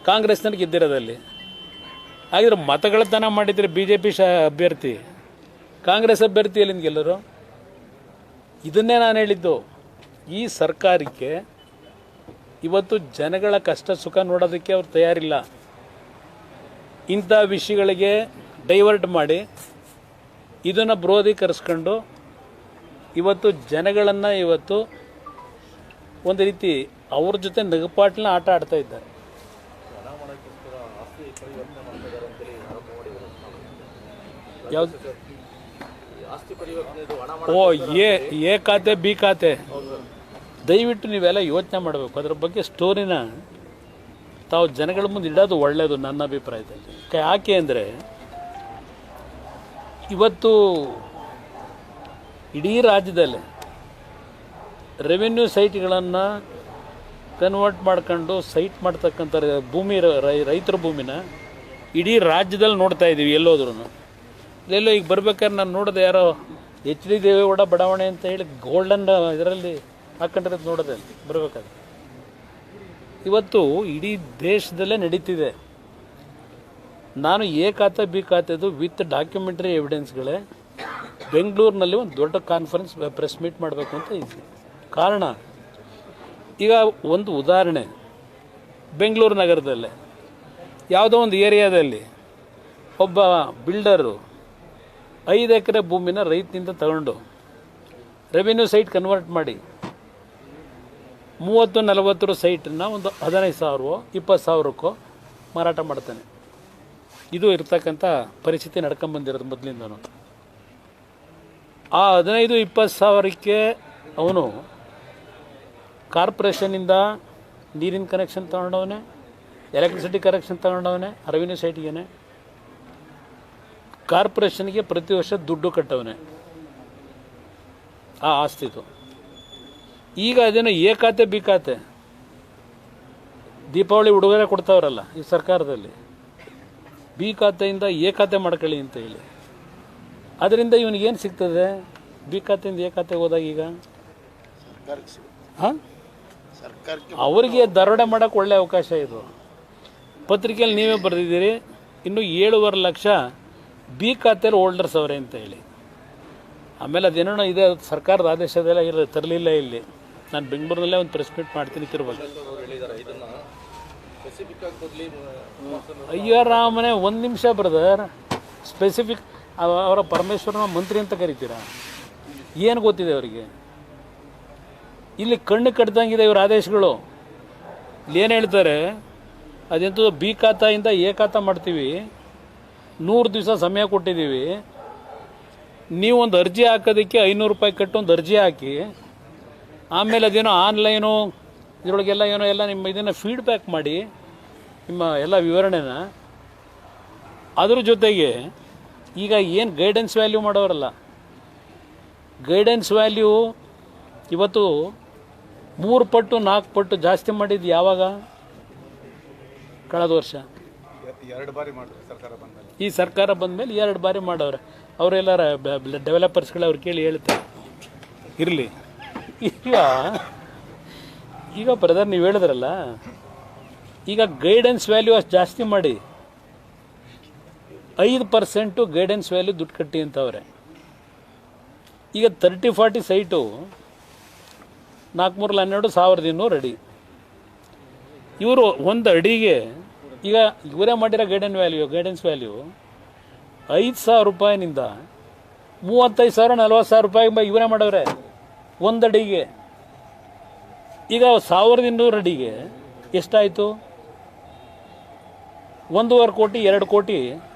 ಕಾಂಗ್ರೆಸ್ನಲ್ಲಿ ಗೆದ್ದಿರೋದಲ್ಲಿ. ಹಾಗಿದ್ರೆ ಮತಗಳತನ ಮಾಡಿದರೆ BJP ಅಭ್ಯರ್ಥಿ, ಕಾಂಗ್ರೆಸ್ ಅಭ್ಯರ್ಥಿ ಎಲ್ಲಿಂದ ಗೆಲ್ಲರು? ಇದನ್ನೇ ನಾನು ಹೇಳಿದ್ದು. ಈ ಸರ್ಕಾರಕ್ಕೆ ಇವತ್ತು ಜನಗಳ ಕಷ್ಟ ಸುಖ ನೋಡೋದಕ್ಕೆ ಅವ್ರು ತಯಾರಿಲ್ಲ. ಇಂಥ ವಿಷಯಗಳಿಗೆ ಡೈವರ್ಟ್ ಮಾಡಿ ಇದನ್ನು ವಿರೋಧೀಕರಿಸ್ಕೊಂಡು ಇವತ್ತು ಜನಗಳನ್ನು ಇವತ್ತು ಒಂದು ರೀತಿ ಅವ್ರ ಜೊತೆ ನಗಪಾಟ್ಲನ್ನ ಆಟ ಆಡ್ತಾ ಇದ್ದಾರೆ. ಯಾವ್ದು? ಓ, ಎ ಖಾತೆ ಬಿ ಖಾತೆ. ದಯವಿಟ್ಟು ನೀವೆಲ್ಲ ಯೋಚನೆ ಮಾಡಬೇಕು ಅದ್ರ ಬಗ್ಗೆ. ಸ್ಟೋರಿನ ತಾವು ಜನಗಳ ಮುಂದೆ ಇಡೋದು ಒಳ್ಳೆಯದು ನನ್ನ ಅಭಿಪ್ರಾಯದಲ್ಲಿ. ಯಾಕೆ ಅಂದರೆ ಇವತ್ತು ಇಡೀ ರಾಜ್ಯದಲ್ಲಿ ರೆವಿನ್ಯೂ ಸೈಟ್ಗಳನ್ನು ಕನ್ವರ್ಟ್ ಮಾಡ್ಕೊಂಡು ಸೈಟ್ ಮಾಡ್ತಕ್ಕಂಥ ಭೂಮಿ ರೈತರ ಭೂಮಿನ ಇಡೀ ರಾಜ್ಯದಲ್ಲಿ ನೋಡ್ತಾ ಇದ್ದೀವಿ. ಎಲ್ಲೋದ್ರೂ ಎಲ್ಲೋ ಈಗ ಬರ್ಬೇಕಾದ್ರೆ ನಾನು ನೋಡಿದೆ, ಯಾರೋ ಎಚ್ ಡಿ ದೇವೇಗೌಡ ಬಡಾವಣೆ ಅಂತ ಹೇಳಿ ಗೋಲ್ಡನ್ ಇದರಲ್ಲಿ ಹಾಕೊಂಡಿರೋದು ನೋಡಿದೆ ಬರಬೇಕಾದ್ರೆ. ಇವತ್ತು ಇಡೀ ದೇಶದಲ್ಲೇ ನಡೀತಿದೆ. ನಾನು ಎ ಖಾತೆ ಬಿ ಖಾತೆದು ವಿತ್ ಡಾಕ್ಯುಮೆಂಟ್ರಿ ಎವಿಡೆನ್ಸ್ಗಳೇ ಬೆಂಗಳೂರಿನಲ್ಲಿ ಒಂದು ದೊಡ್ಡ ಕಾನ್ಫರೆನ್ಸ್ ಪ್ರೆಸ್ ಮೀಟ್ ಮಾಡಬೇಕು ಅಂತ ಇದ್ದೆ. ಕಾರಣ, ಈಗ ಒಂದು ಉದಾಹರಣೆ, ಬೆಂಗಳೂರು ನಗರದಲ್ಲೇ ಯಾವುದೋ ಒಂದು ಏರಿಯಾದಲ್ಲಿ ಒಬ್ಬ ಬಿಲ್ಡರು 5 ಎಕರೆ ಭೂಮಿನ ರೈತನಿಂದ ತಗೊಂಡು ರೆವಿನ್ಯೂ ಸೈಟ್ ಕನ್ವರ್ಟ್ ಮಾಡಿ 30-40 ಸೈಟನ್ನು ಒಂದು 15,000 20,000 ಮಾರಾಟ ಮಾಡ್ತಾನೆ. ಇದು ಇರ್ತಕ್ಕಂಥ ಪರಿಸ್ಥಿತಿ ನಡ್ಕೊಂಬಂದಿರೋದು ಮೊದಲಿಂದನು. ಆ 15-20,000ಕ್ಕೆ ಅವನು ಕಾರ್ಪೊರೇಷನಿಂದ ನೀರಿನ ಕನೆಕ್ಷನ್ ತಗೊಂಡವನೇ, ಎಲೆಕ್ಟ್ರಿಸಿಟಿ ಕನೆಕ್ಷನ್ ತಗೊಂಡವನೇ, ರೆವಿನ್ಯೂ ಸೈಟ್ಗೇನೆ ಕಾರ್ಪೊರೇಷನ್ಗೆ ಪ್ರತಿ ವರ್ಷ ದುಡ್ಡು ಕಟ್ಟವನೇ ಆ ಆಸ್ತಿದು. ಈಗ ಅದೇನೋ ಎ ಖಾತೆ ಬಿ ಖಾತೆ, ದೀಪಾವಳಿ ಉಡುಗೊರೆ ಕೊಡ್ತಾವ್ರಲ್ಲ ಈ ಸರ್ಕಾರದಲ್ಲಿ, ಬಿ ಖಾತೆಯಿಂದ ಎ ಖಾತೆ ಮಾಡ್ಕೊಳ್ಳಿ ಅಂತ ಹೇಳಿ. ಅದರಿಂದ ಇವನಿಗೇನು ಸಿಗ್ತದೆ? ಬಿ ಖಾತೆಯಿಂದ ಎ ಖಾತೆ ಹೋದಾಗ ಈಗ ಹಾಂ ಅವರಿಗೆ ದರೋಡೆ ಮಾಡೋಕ್ಕೆ ಒಳ್ಳೆ ಅವಕಾಶ ಇದು. ಪತ್ರಿಕೆಯಲ್ಲಿ ನೀವೇ ಬರೆದಿದ್ದೀರಿ, ಇನ್ನು 7.5 ಲಕ್ಷ ಬಿ ಖಾತೆಯಲ್ಲಿ ಹೋಲ್ಡರ್ಸ್ ಅವರೇ ಅಂತ ಹೇಳಿ. ಆಮೇಲೆ ಅದೇನೋ ಇದೆ, ಸರ್ಕಾರದ ಆದೇಶದೆಲ್ಲ ತರಲಿಲ್ಲ ಇಲ್ಲಿ. ನಾನು ಬೆಂಗಳೂರಿನಲ್ಲೇ ಒಂದು ಪ್ರೆಸ್ ಮೀಟ್ ಮಾಡ್ತೀನಿ ತಿರುವಾಗ. ಅಯ್ಯೋ ರಾಮನೇ, 1 ನಿಮಿಷ ಬ್ರದರ್. ಸ್ಪೆಸಿಫಿಕ್ ಅವರ ಪರಮೇಶ್ವರನ ಮಂತ್ರಿ ಅಂತ ಕರಿತೀರಾ? ಏನು ಗೊತ್ತಿದೆ ಅವರಿಗೆ? ಇಲ್ಲಿ ಕಣ್ಣು ಕಟ್ದಂಗಿದೆ ಇವ್ರ ಆದೇಶಗಳು. ಇಲ್ಲಿ ಏನು ಹೇಳ್ತಾರೆ, ಅದೆಂಥದ್ದು ಬಿ ಖಾತೆಯಿಂದ ಎ ಖಾತೆ ಮಾಡ್ತೀವಿ, 100 ದಿವಸ ಸಮಯ ಕೊಟ್ಟಿದ್ದೀವಿ, ನೀವು ಒಂದು ಅರ್ಜಿ ಹಾಕೋದಕ್ಕೆ 500 ರೂಪಾಯಿ ಕಟ್ಟು ಒಂದು ಅರ್ಜಿ ಹಾಕಿ, ಆಮೇಲೆ ಅದೇನೋ ಆನ್ಲೈನು ಇದರೊಳಗೆಲ್ಲ ಏನೋ ಎಲ್ಲ ನಿಮ್ಮ ಇದನ್ನು ಫೀಡ್ಬ್ಯಾಕ್ ಮಾಡಿ ನಿಮ್ಮ ಎಲ್ಲ ವಿವರಣೆನ. ಅದ್ರ ಜೊತೆಗೆ ಈಗ ಏನು ಗೈಡೆನ್ಸ್ ವ್ಯಾಲ್ಯೂ ಮಾಡೋರಲ್ಲ, ಗೈಡೆನ್ಸ್ ವ್ಯಾಲ್ಯೂ ಇವತ್ತು 3 ಪಟ್ಟು 4 ಪಟ್ಟು ಜಾಸ್ತಿ ಮಾಡಿದ್ದು ಯಾವಾಗ? ಕಳೆದ ವರ್ಷ 2 ಬಾರಿ ಮಾಡಿದ್ರು ಸರ್ಕಾರ ಬಂದ ಮೇಲೆ. ಈ ಸರ್ಕಾರ ಬಂದ ಮೇಲೆ 2 ಬಾರಿ ಮಾಡವ್ರೆ. ಅವರೆಲ್ಲರ ಡೆವಲಪರ್ಸ್ಗಳು ಅವ್ರು ಕೇಳಿ ಹೇಳ್ತಾರೆ. ಇರಲಿ. ಈಗ ಬ್ರದರ್ ನೀವು ಹೇಳಿದ್ರಲ್ಲ, ಈಗ ಗೈಡೆನ್ಸ್ ವ್ಯಾಲ್ಯೂ ಅಷ್ಟು ಜಾಸ್ತಿ ಮಾಡಿ 5% ಗೈಡೆನ್ಸ್ ವ್ಯಾಲ್ಯೂ ದುಡ್ಡು ಕಟ್ಟಿ ಅಂತವ್ರೆ. ಈಗ 30-40 ಸೈಟು 4-12 ಅಡಿ. ಇವರು ಒಂದು ಅಡಿಗೆ ಈಗ ಇವರೇ ಮಾಡಿರೋ ಗೈಡೆನ್ಸ್ ವ್ಯಾಲ್ಯೂ 5,000 ರೂಪಾಯಿನಿಂದ 35,000-40,000 ರೂಪಾಯಿ ಇವರೇ ಮಾಡವ್ರೆ ಒಂದು ಅಡಿಗೆ. ಈಗ 1,200 ಅಡಿಗೆ ಎಷ್ಟಾಯಿತು? 1.5 ಕೋಟಿ 2 ಕೋಟಿ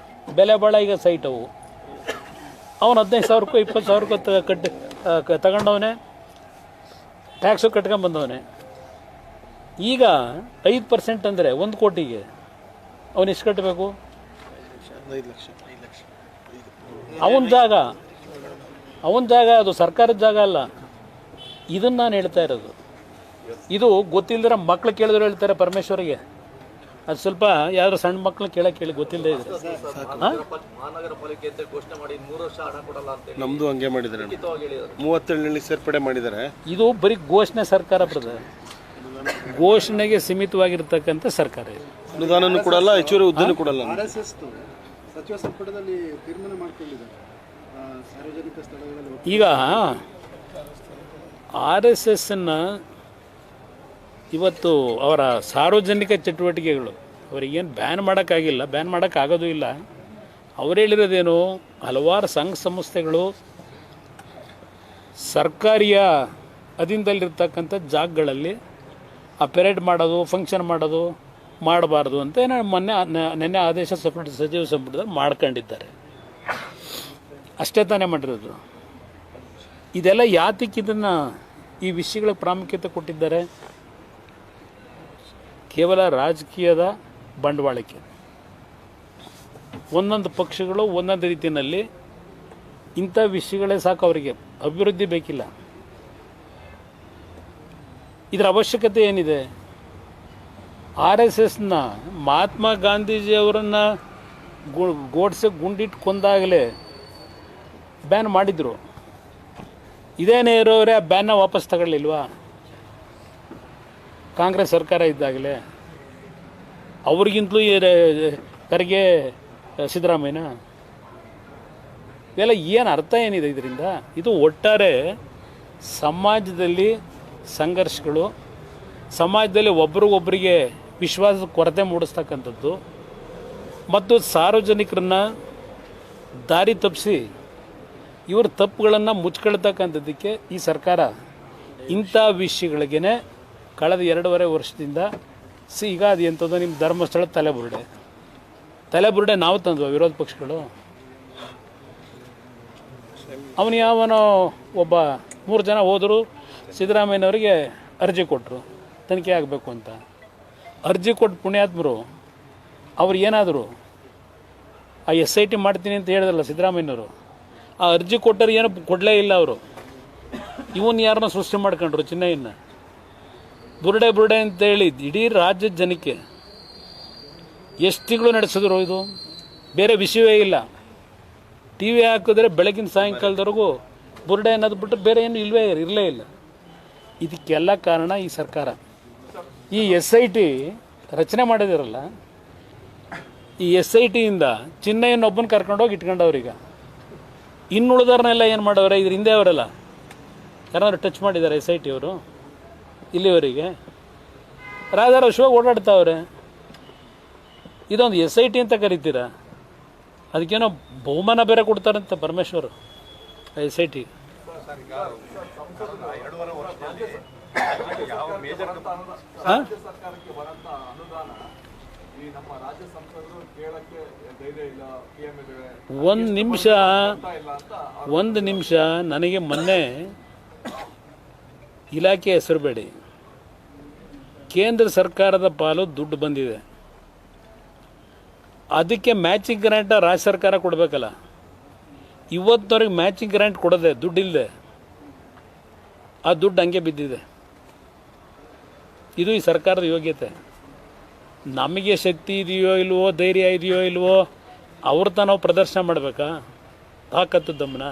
ಬೆಲೆ ಬಾಳ ಈಗ ಸೈಟ್ ಅವು. ಅವನು 15,000 20,000 ಕಟ್ಟಿ ತಗೊಂಡವನೇ, ಟ್ಯಾಕ್ಸು ಕಟ್ಕೊಂಬಂದವನೇ. ಈಗ 5% ಅಂದರೆ 1 ಕೋಟಿಗೆ ಅವನು ಎಷ್ಟು ಕಟ್ಟಬೇಕು? 5 ಲಕ್ಷ. ಅವನ ಜಾಗ ಅದು ಸರ್ಕಾರದ ಜಾಗ ಅಲ್ಲ. ಇದನ್ನು ನಾನು ಹೇಳ್ತಾ ಇರೋದು. ಇದು ಗೊತ್ತಿಲ್ಲದ್ರೆ ಮಕ್ಳು ಕೇಳಿದ್ರು ಹೇಳ್ತಾರೆ ಪರಮೇಶ್ವರಿಗೆ. ಅದು ಸ್ವಲ್ಪ ಯಾರು ಸಣ್ಣ ಮಕ್ಳು ಕೇಳಿ ಗೊತ್ತಿಲ್ಲದೆ ಇದೆ. ಮಹಾನಗರ ಪಾಲಿಕೆ ಅಂತ ಘೋಷಣೆ ಮಾಡಿ 3 ವರ್ಷ ಹಣ ಕೊಡಲ್ಲ ಅಂತ ನಮ್ದು ಹಂಗೆ ಮಾಡಿದ್ದಾರೆ. 37ನಲ್ಲಿ ಸೇರ್ಪಡೆ ಮಾಡಿದ್ದಾರೆ. ಇದು ಬರೀ ಘೋಷಣೆ ಸರ್ಕಾರ ಬ್ರದರ್. ಘೋಷಣೆಗೆ ಸೀಮಿತವಾಗಿರ್ತಕ್ಕಂಥ ಸರ್ಕಾರ ಇದು. ಅನುದಾನನೂ ಕೊಡಲ್ಲ, ಹೆಚ್ಚುವರಿ ಹುದ್ದೆನೂ ಕೊಡಲ್ಲ. ಸಚಿವ ಸಂಪುಟದಲ್ಲಿ ತೀರ್ಮಾನ ಮಾಡಿಕೊಂಡಿದ್ದಾರೆ ಸಾರ್ವಜನಿಕ ಸ್ಥಳಗಳಲ್ಲಿ. ಈಗ RSSನ ಇವತ್ತು ಅವರ ಸಾರ್ವಜನಿಕ ಚಟುವಟಿಕೆಗಳು ಅವರಿಗೇನು ಬ್ಯಾನ್ ಮಾಡೋಕ್ಕಾಗಿಲ್ಲ, ಬ್ಯಾನ್ ಮಾಡೋಕ್ಕಾಗೋದು ಇಲ್ಲ. ಅವ್ರು ಹೇಳಿರೋದೇನು, ಹಲವಾರು ಸಂಘ ಸಂಸ್ಥೆಗಳು ಸರ್ಕಾರಿಯ ಅಧೀನದಲ್ಲಿರ್ತಕ್ಕಂಥ ಜಾಗಗಳಲ್ಲಿ ಆ ಪೆರೇಡ್ ಮಾಡೋದು, ಫಂಕ್ಷನ್ ಮಾಡೋದು ಮಾಡಬಾರ್ದು ಅಂತ ನಿನ್ನೆ ಆದೇಶ ಸಚಿವ ಸಂಪುಟದಲ್ಲಿ ಮಾಡ್ಕೊಂಡಿದ್ದಾರೆ. ಅಷ್ಟೇ ತಾನೇ ಮಾಡಿರೋದು. ಇದೆಲ್ಲ ಯಾತಕ್ಕೆ ಇದನ್ನು ಈ ವಿಷಯಗಳಿಗೆ ಪ್ರಾಮುಖ್ಯತೆ ಕೊಟ್ಟಿದ್ದಾರೆ? ಕೇವಲ ರಾಜಕೀಯದ ಬಂಡವಾಳಕ್ಕೆ. ಒಂದೊಂದು ಪಕ್ಷಗಳು ಒಂದೊಂದು ರೀತಿಯಲ್ಲಿ ಇಂಥ ವಿಷಯಗಳೇ ಸಾಕು, ಅವರಿಗೆ ಅಭಿವೃದ್ಧಿ ಬೇಕಿಲ್ಲ. ಇದರ ಅವಶ್ಯಕತೆ ಏನಿದೆ? RSSನ ಮಹಾತ್ಮ ಗಾಂಧೀಜಿಯವರನ್ನು ಗೋಡ್ಸೆ ಗುಂಡಿಟ್ಟು ಕೊಂದಾಗಲೇ ಬ್ಯಾನ್ ಮಾಡಿದರು. ಇದೇ ನೆಹರು ಅವರೇ ಆ ಬ್ಯಾನ್ನ ವಾಪಸ್ ತಗೊಳ್ಳಿಲ್ವಾ? ಕಾಂಗ್ರೆಸ್ ಸರ್ಕಾರ ಇದ್ದಾಗಲೇ. ಅವ್ರಿಗಿಂತಲೂ ಕರೆಗೆ ಸಿದ್ದರಾಮಯ್ಯನ. ಇವೆಲ್ಲ ಏನು ಅರ್ಥ ಏನಿದೆ ಇದರಿಂದ? ಇದು ಒಟ್ಟಾರೆ ಸಮಾಜದಲ್ಲಿ ಸಂಘರ್ಷಗಳು, ಸಮಾಜದಲ್ಲಿ ಒಬ್ರಿಗೊಬ್ಬರಿಗೆ ವಿಶ್ವಾಸದ ಕೊರತೆ ಮೂಡಿಸ್ತಕ್ಕಂಥದ್ದು ಮತ್ತು ಸಾರ್ವಜನಿಕರನ್ನ ದಾರಿ ತಪ್ಪಿಸಿ ಇವ್ರ ತಪ್ಪುಗಳನ್ನು ಮುಚ್ಕೊಳ್ತಕ್ಕಂಥದ್ದಕ್ಕೆ ಈ ಸರ್ಕಾರ ಇಂಥ ವಿಷಯಗಳಿಗೇ ಕಳೆದ 2.5 ವರ್ಷದಿಂದ ಈಗ ಅದು ಎಂಥದ್ದು ನಿಮ್ಮ ಧರ್ಮಸ್ಥಳ ತಲೆಬುರುಡೆ ನಾವು ತಂದ್ವು ವಿರೋಧ ಪಕ್ಷಗಳು. ಅವನು ಯಾವನೋ ಒಬ್ಬ 3 ಜನ ಹೋದರು, ಸಿದ್ದರಾಮಯ್ಯನವರಿಗೆ ಅರ್ಜಿ ಕೊಟ್ಟರು ತನಿಖೆ ಆಗಬೇಕು ಅಂತ. ಅರ್ಜಿ ಕೊಟ್ಟು ಪುಣ್ಯಾತ್ಮರು ಅವ್ರು ಏನಾದರೂ ಆ SIT ಮಾಡ್ತೀನಿ ಅಂತ ಹೇಳಿದ್ರಲ್ಲ ಸಿದ್ದರಾಮಯ್ಯನವರು, ಆ ಅರ್ಜಿ ಕೊಟ್ಟರು ಏನು ಕೊಡಲೇ ಇಲ್ಲ. ಅವರು ಇವನು ಯಾರನ್ನ ಸೃಷ್ಟಿ ಮಾಡ್ಕೊಂಡ್ರು, ಚಿನ್ನಯ್ಯನ ಬುರುಡೆ ಅಂತೇಳಿ ಇಡೀ ರಾಜ್ಯದ ಜನಕ್ಕೆ ಎಷ್ಟು ತಿಂಗಳು ನಡೆಸಿದ್ರು. ಇದು ಬೇರೆ ವಿಷಯವೇ ಇಲ್ಲ. TV ಹಾಕಿದ್ರೆ ಬೆಳಗಿನ ಸಾಯಂಕಾಲದವರೆಗೂ ಬುರುಡೆ ಅನ್ನೋದು ಬಿಟ್ಟು ಬೇರೆ ಏನು ಇರಲೇ ಇಲ್ಲ. ಇದಕ್ಕೆಲ್ಲ ಕಾರಣ ಈ ಸರ್ಕಾರ. ಈ SIT ರಚನೆ ಮಾಡಿದಿರಲ್ಲ, ಈ SITಯಿಂದ ಚಿನ್ನಯ್ಯನೊಬ್ಬನ ಕರ್ಕೊಂಡೋಗಿ ಇಟ್ಕೊಂಡವ್ರೀಗ. ಇನ್ನುಳಿದವ್ರನ್ನೆಲ್ಲ ಏನು ಮಾಡವ್ರೆ? ಇದ್ರ ಹಿಂದೆ ಅವರೆಲ್ಲ ಯಾರಾದ್ರೂ ಟಚ್ ಮಾಡಿದ್ದಾರೆ SIT ಅವರು ಇಲ್ಲಿವರೆಗೆ? ರಾಜಾರ ಶಿವಾಗ ಓಡಾಡ್ತಾವ್ರೆ. ಇದೊಂದು SIT ಅಂತ ಕರಿತೀರಾ? ಅದಕ್ಕೇನೋ ಬಹುಮಾನ ಬೇರೆ ಕೊಡ್ತಾರಂತ ಪರಮೇಶ್ವರ್ SIT. ಒಂದು ನಿಮಿಷ ನನಗೆ ಮೊನ್ನೆ ಇಲಾಖೆ ಹೆಸರು ಬೇಡಿ, ಕೇಂದ್ರ ಸರ್ಕಾರದ ಪಾಲು ದುಡ್ಡು ಬಂದಿದೆ. ಅದಕ್ಕೆ ಮ್ಯಾಚಿಂಗ್ ಗ್ರಾಂಟ್ ರಾಜ್ಯ ಸರ್ಕಾರ ಕೊಡಬೇಕಲ್ಲ. ಇವತ್ತವರೆಗೆ ಮ್ಯಾಚಿಂಗ್ ಗ್ರಾಂಟ್ ಕೊಡದೆ, ದುಡ್ಡಿಲ್ಲದೆ ಆ ದುಡ್ಡು ಹಂಗೆ ಬಿದ್ದಿದೆ. ಇದು ಈ ಸರ್ಕಾರದ ಯೋಗ್ಯತೆ. ನಮಗೆ ಶಕ್ತಿ ಇದೆಯೋ ಇಲ್ವೋ, ಧೈರ್ಯ ಇದೆಯೋ ಇಲ್ವೋ, ಅವ್ರತ ನಾವು ಪ್ರದರ್ಶನ ಮಾಡಬೇಕಾ? ತಾಕತ್ತು ದಮ್ಮನ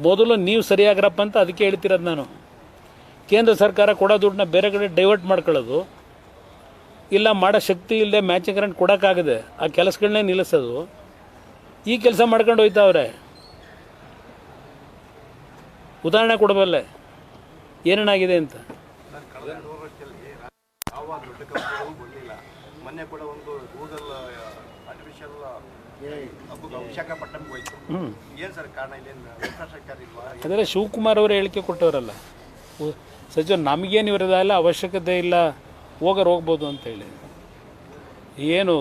ಮೊದಲು ನೀವು ಸರಿಯಾಗ್ರಪ್ಪ ಅಂತ ಅದಕ್ಕೆ ಹೇಳ್ತಿರೋದು ನಾನು. ಕೇಂದ್ರ ಸರ್ಕಾರ ಕೊಡೋ ದುಡ್ಡನ್ನ ಬೇರೆ ಕಡೆ ಡೈವರ್ಟ್ ಮಾಡ್ಕೊಳ್ಳೋದು, ಇಲ್ಲ ಮಾಡೋ ಶಕ್ತಿ ಇಲ್ಲದೆ ಮ್ಯಾಚಿಂಗ್ ಗ್ರಾಂಟ್ ಕೊಡೋಕ್ಕಾಗದೆ ಆ ಕೆಲಸಗಳನ್ನೇ ನಿಲ್ಲಿಸೋದು, ಈ ಕೆಲಸ ಮಾಡ್ಕೊಂಡು ಹೋಯ್ತಾವ್ರೆ. ಉದಾಹರಣೆ ಕೊಡಬಲ್ಲೆ ಏನೇನಾಗಿದೆ ಅಂತ. ಮೊನ್ನೆ ಕೂಡ ಒಂದು ಗೂಗಲ್ ಆರ್ಟಿಫಿಷಿಯಲ್ ವಿಶಾಖಪಟ್ಟಣಕ್ಕೆ ಹೋಯ್ತು. ಏನು ಸರ್ ಕಾರಣ? ಇಲ್ಲೇನು ಇನ್ಫ್ರಾಸ್ಟ್ರಕ್ಚರ್ ಇಲ್ವಾ? ಅಂದರೆ ಶಿವಕುಮಾರ್ ಅವರು ಹೇಳಿಕೆ ಕೊಟ್ಟವರಲ್ಲ ಸಚಿವ, ನಮಗೇನು ಇವರದಲ್ಲ ಅವಶ್ಯಕತೆ ಇಲ್ಲ, ಹೋಗ್ಬೋದು ಅಂತೇಳಿ. ಏನು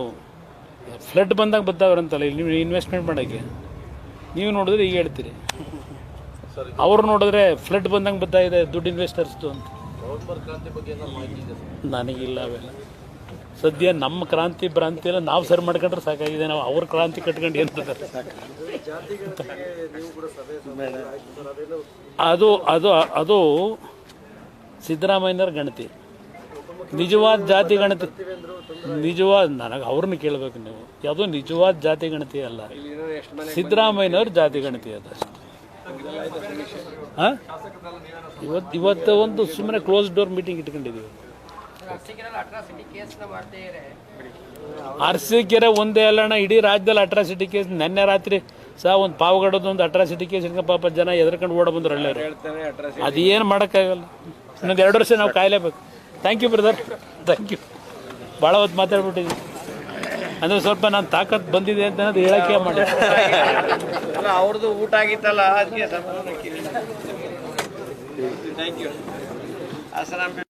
ಫ್ಲಡ್ ಬಂದಾಗ ಬದ್ದಾವ್ರಂತಲ್ಲ ಇಲ್ಲಿ ನೀವು ಇನ್ವೆಸ್ಟ್ಮೆಂಟ್ ಮಾಡೋಕ್ಕೆ. ನೀವು ನೋಡಿದ್ರೆ ಈಗ ಹೇಳ್ತೀರಿ, ಅವ್ರು ನೋಡಿದ್ರೆ ಫ್ಲಡ್ ಬಂದಂಗೆ ಬರ್ತಾಯಿದೆ ದುಡ್ಡು ಇನ್ವೆಸ್ಟರ್ಸ್ದು ಅಂತ. ನನಗಿಲ್ಲ ಅವೆಲ್ಲ. ಸದ್ಯ ನಮ್ಮ ಕ್ರಾಂತಿ ಭ್ರಾಂತಿ ಎಲ್ಲ ನಾವು ಸರಿ ಮಾಡ್ಕೊಂಡ್ರೆ ಸಾಕಾಗಿದೆ. ನಾವು ಅವ್ರ ಕ್ರಾಂತಿ ಕಟ್ಕೊಂಡು ಏನು ಅದು ಅದು ಅದು ಸಿದ್ದರಾಮಯ್ಯನವ್ರ ಗಣತಿ. ನಿಜವಾದ ಜಾತಿ ಗಣತಿ, ನಿಜವಾದ ನನಗೆ ಅವ್ರನ್ನ ಕೇಳಬೇಕು ನೀವು. ಯಾವುದೋ ನಿಜವಾದ ಜಾತಿ ಗಣತಿ ಅಲ್ಲ, ಸಿದ್ದರಾಮಯ್ಯನವ್ರ ಜಾತಿ ಗಣತಿ ಅದಷ್ಟೇ. ಹಾಂ, ಇವತ್ತು ಒಂದು ಸುಮ್ಮನೆ ಕ್ಲೋಸ್ ಡೋರ್ ಮೀಟಿಂಗ್ ಇಟ್ಕೊಂಡಿದ್ದೀವಿ. ಅರಸೀಕೆರೆ ಒಂದೇ ಅಲ್ಲಣ್ಣ, ಇಡೀ ರಾಜ್ಯದಲ್ಲಿ ಅಟ್ರಾಸಿಟಿ ಕೇಸ್. ನೆನ್ನೆ ರಾತ್ರಿ ಒಂದು ಪಾವಗಡದ ಒಂದು ಅಟ್ರಾಸಿಟಿ ಕೇಸ್ ಇಟ್ಕೊಂಡು ಪಾಪ ಜನ ಎದ್ರಕೊಂಡು ಓಡ ಬಂದ್ರು ಹಳ್ಳಿಯವರು. ಅದೇನು ಮಾಡೋಕ್ಕಾಗಲ್ಲ. ಇನ್ನೊಂದು 2 ವರ್ಷ ನಾವು ಕಾಯಲೇಬೇಕು. Thank you brother, thank you. ಭಾಳ ಹೊತ್ತು ಮಾತಾಡ್ಬಿಟ್ಟಿದ್ದೀನಿ ಅಂದರೆ ಸ್ವಲ್ಪ ನಾನು ತಾಕತ್ತು ಬಂದಿದೆ ಅಂತ ಅನ್ನೋದು ಹೇಳೋಕ್ಕೆ ಮಾಡಿ. ಅಲ್ಲ ಅವ್ರದ್ದು ಊಟ ಆಗಿತ್ತಲ್ಲ ಅದಕ್ಕೆ ಥ್ಯಾಂಕ್ ಯು. ಹಾಸನಾಂಬೆ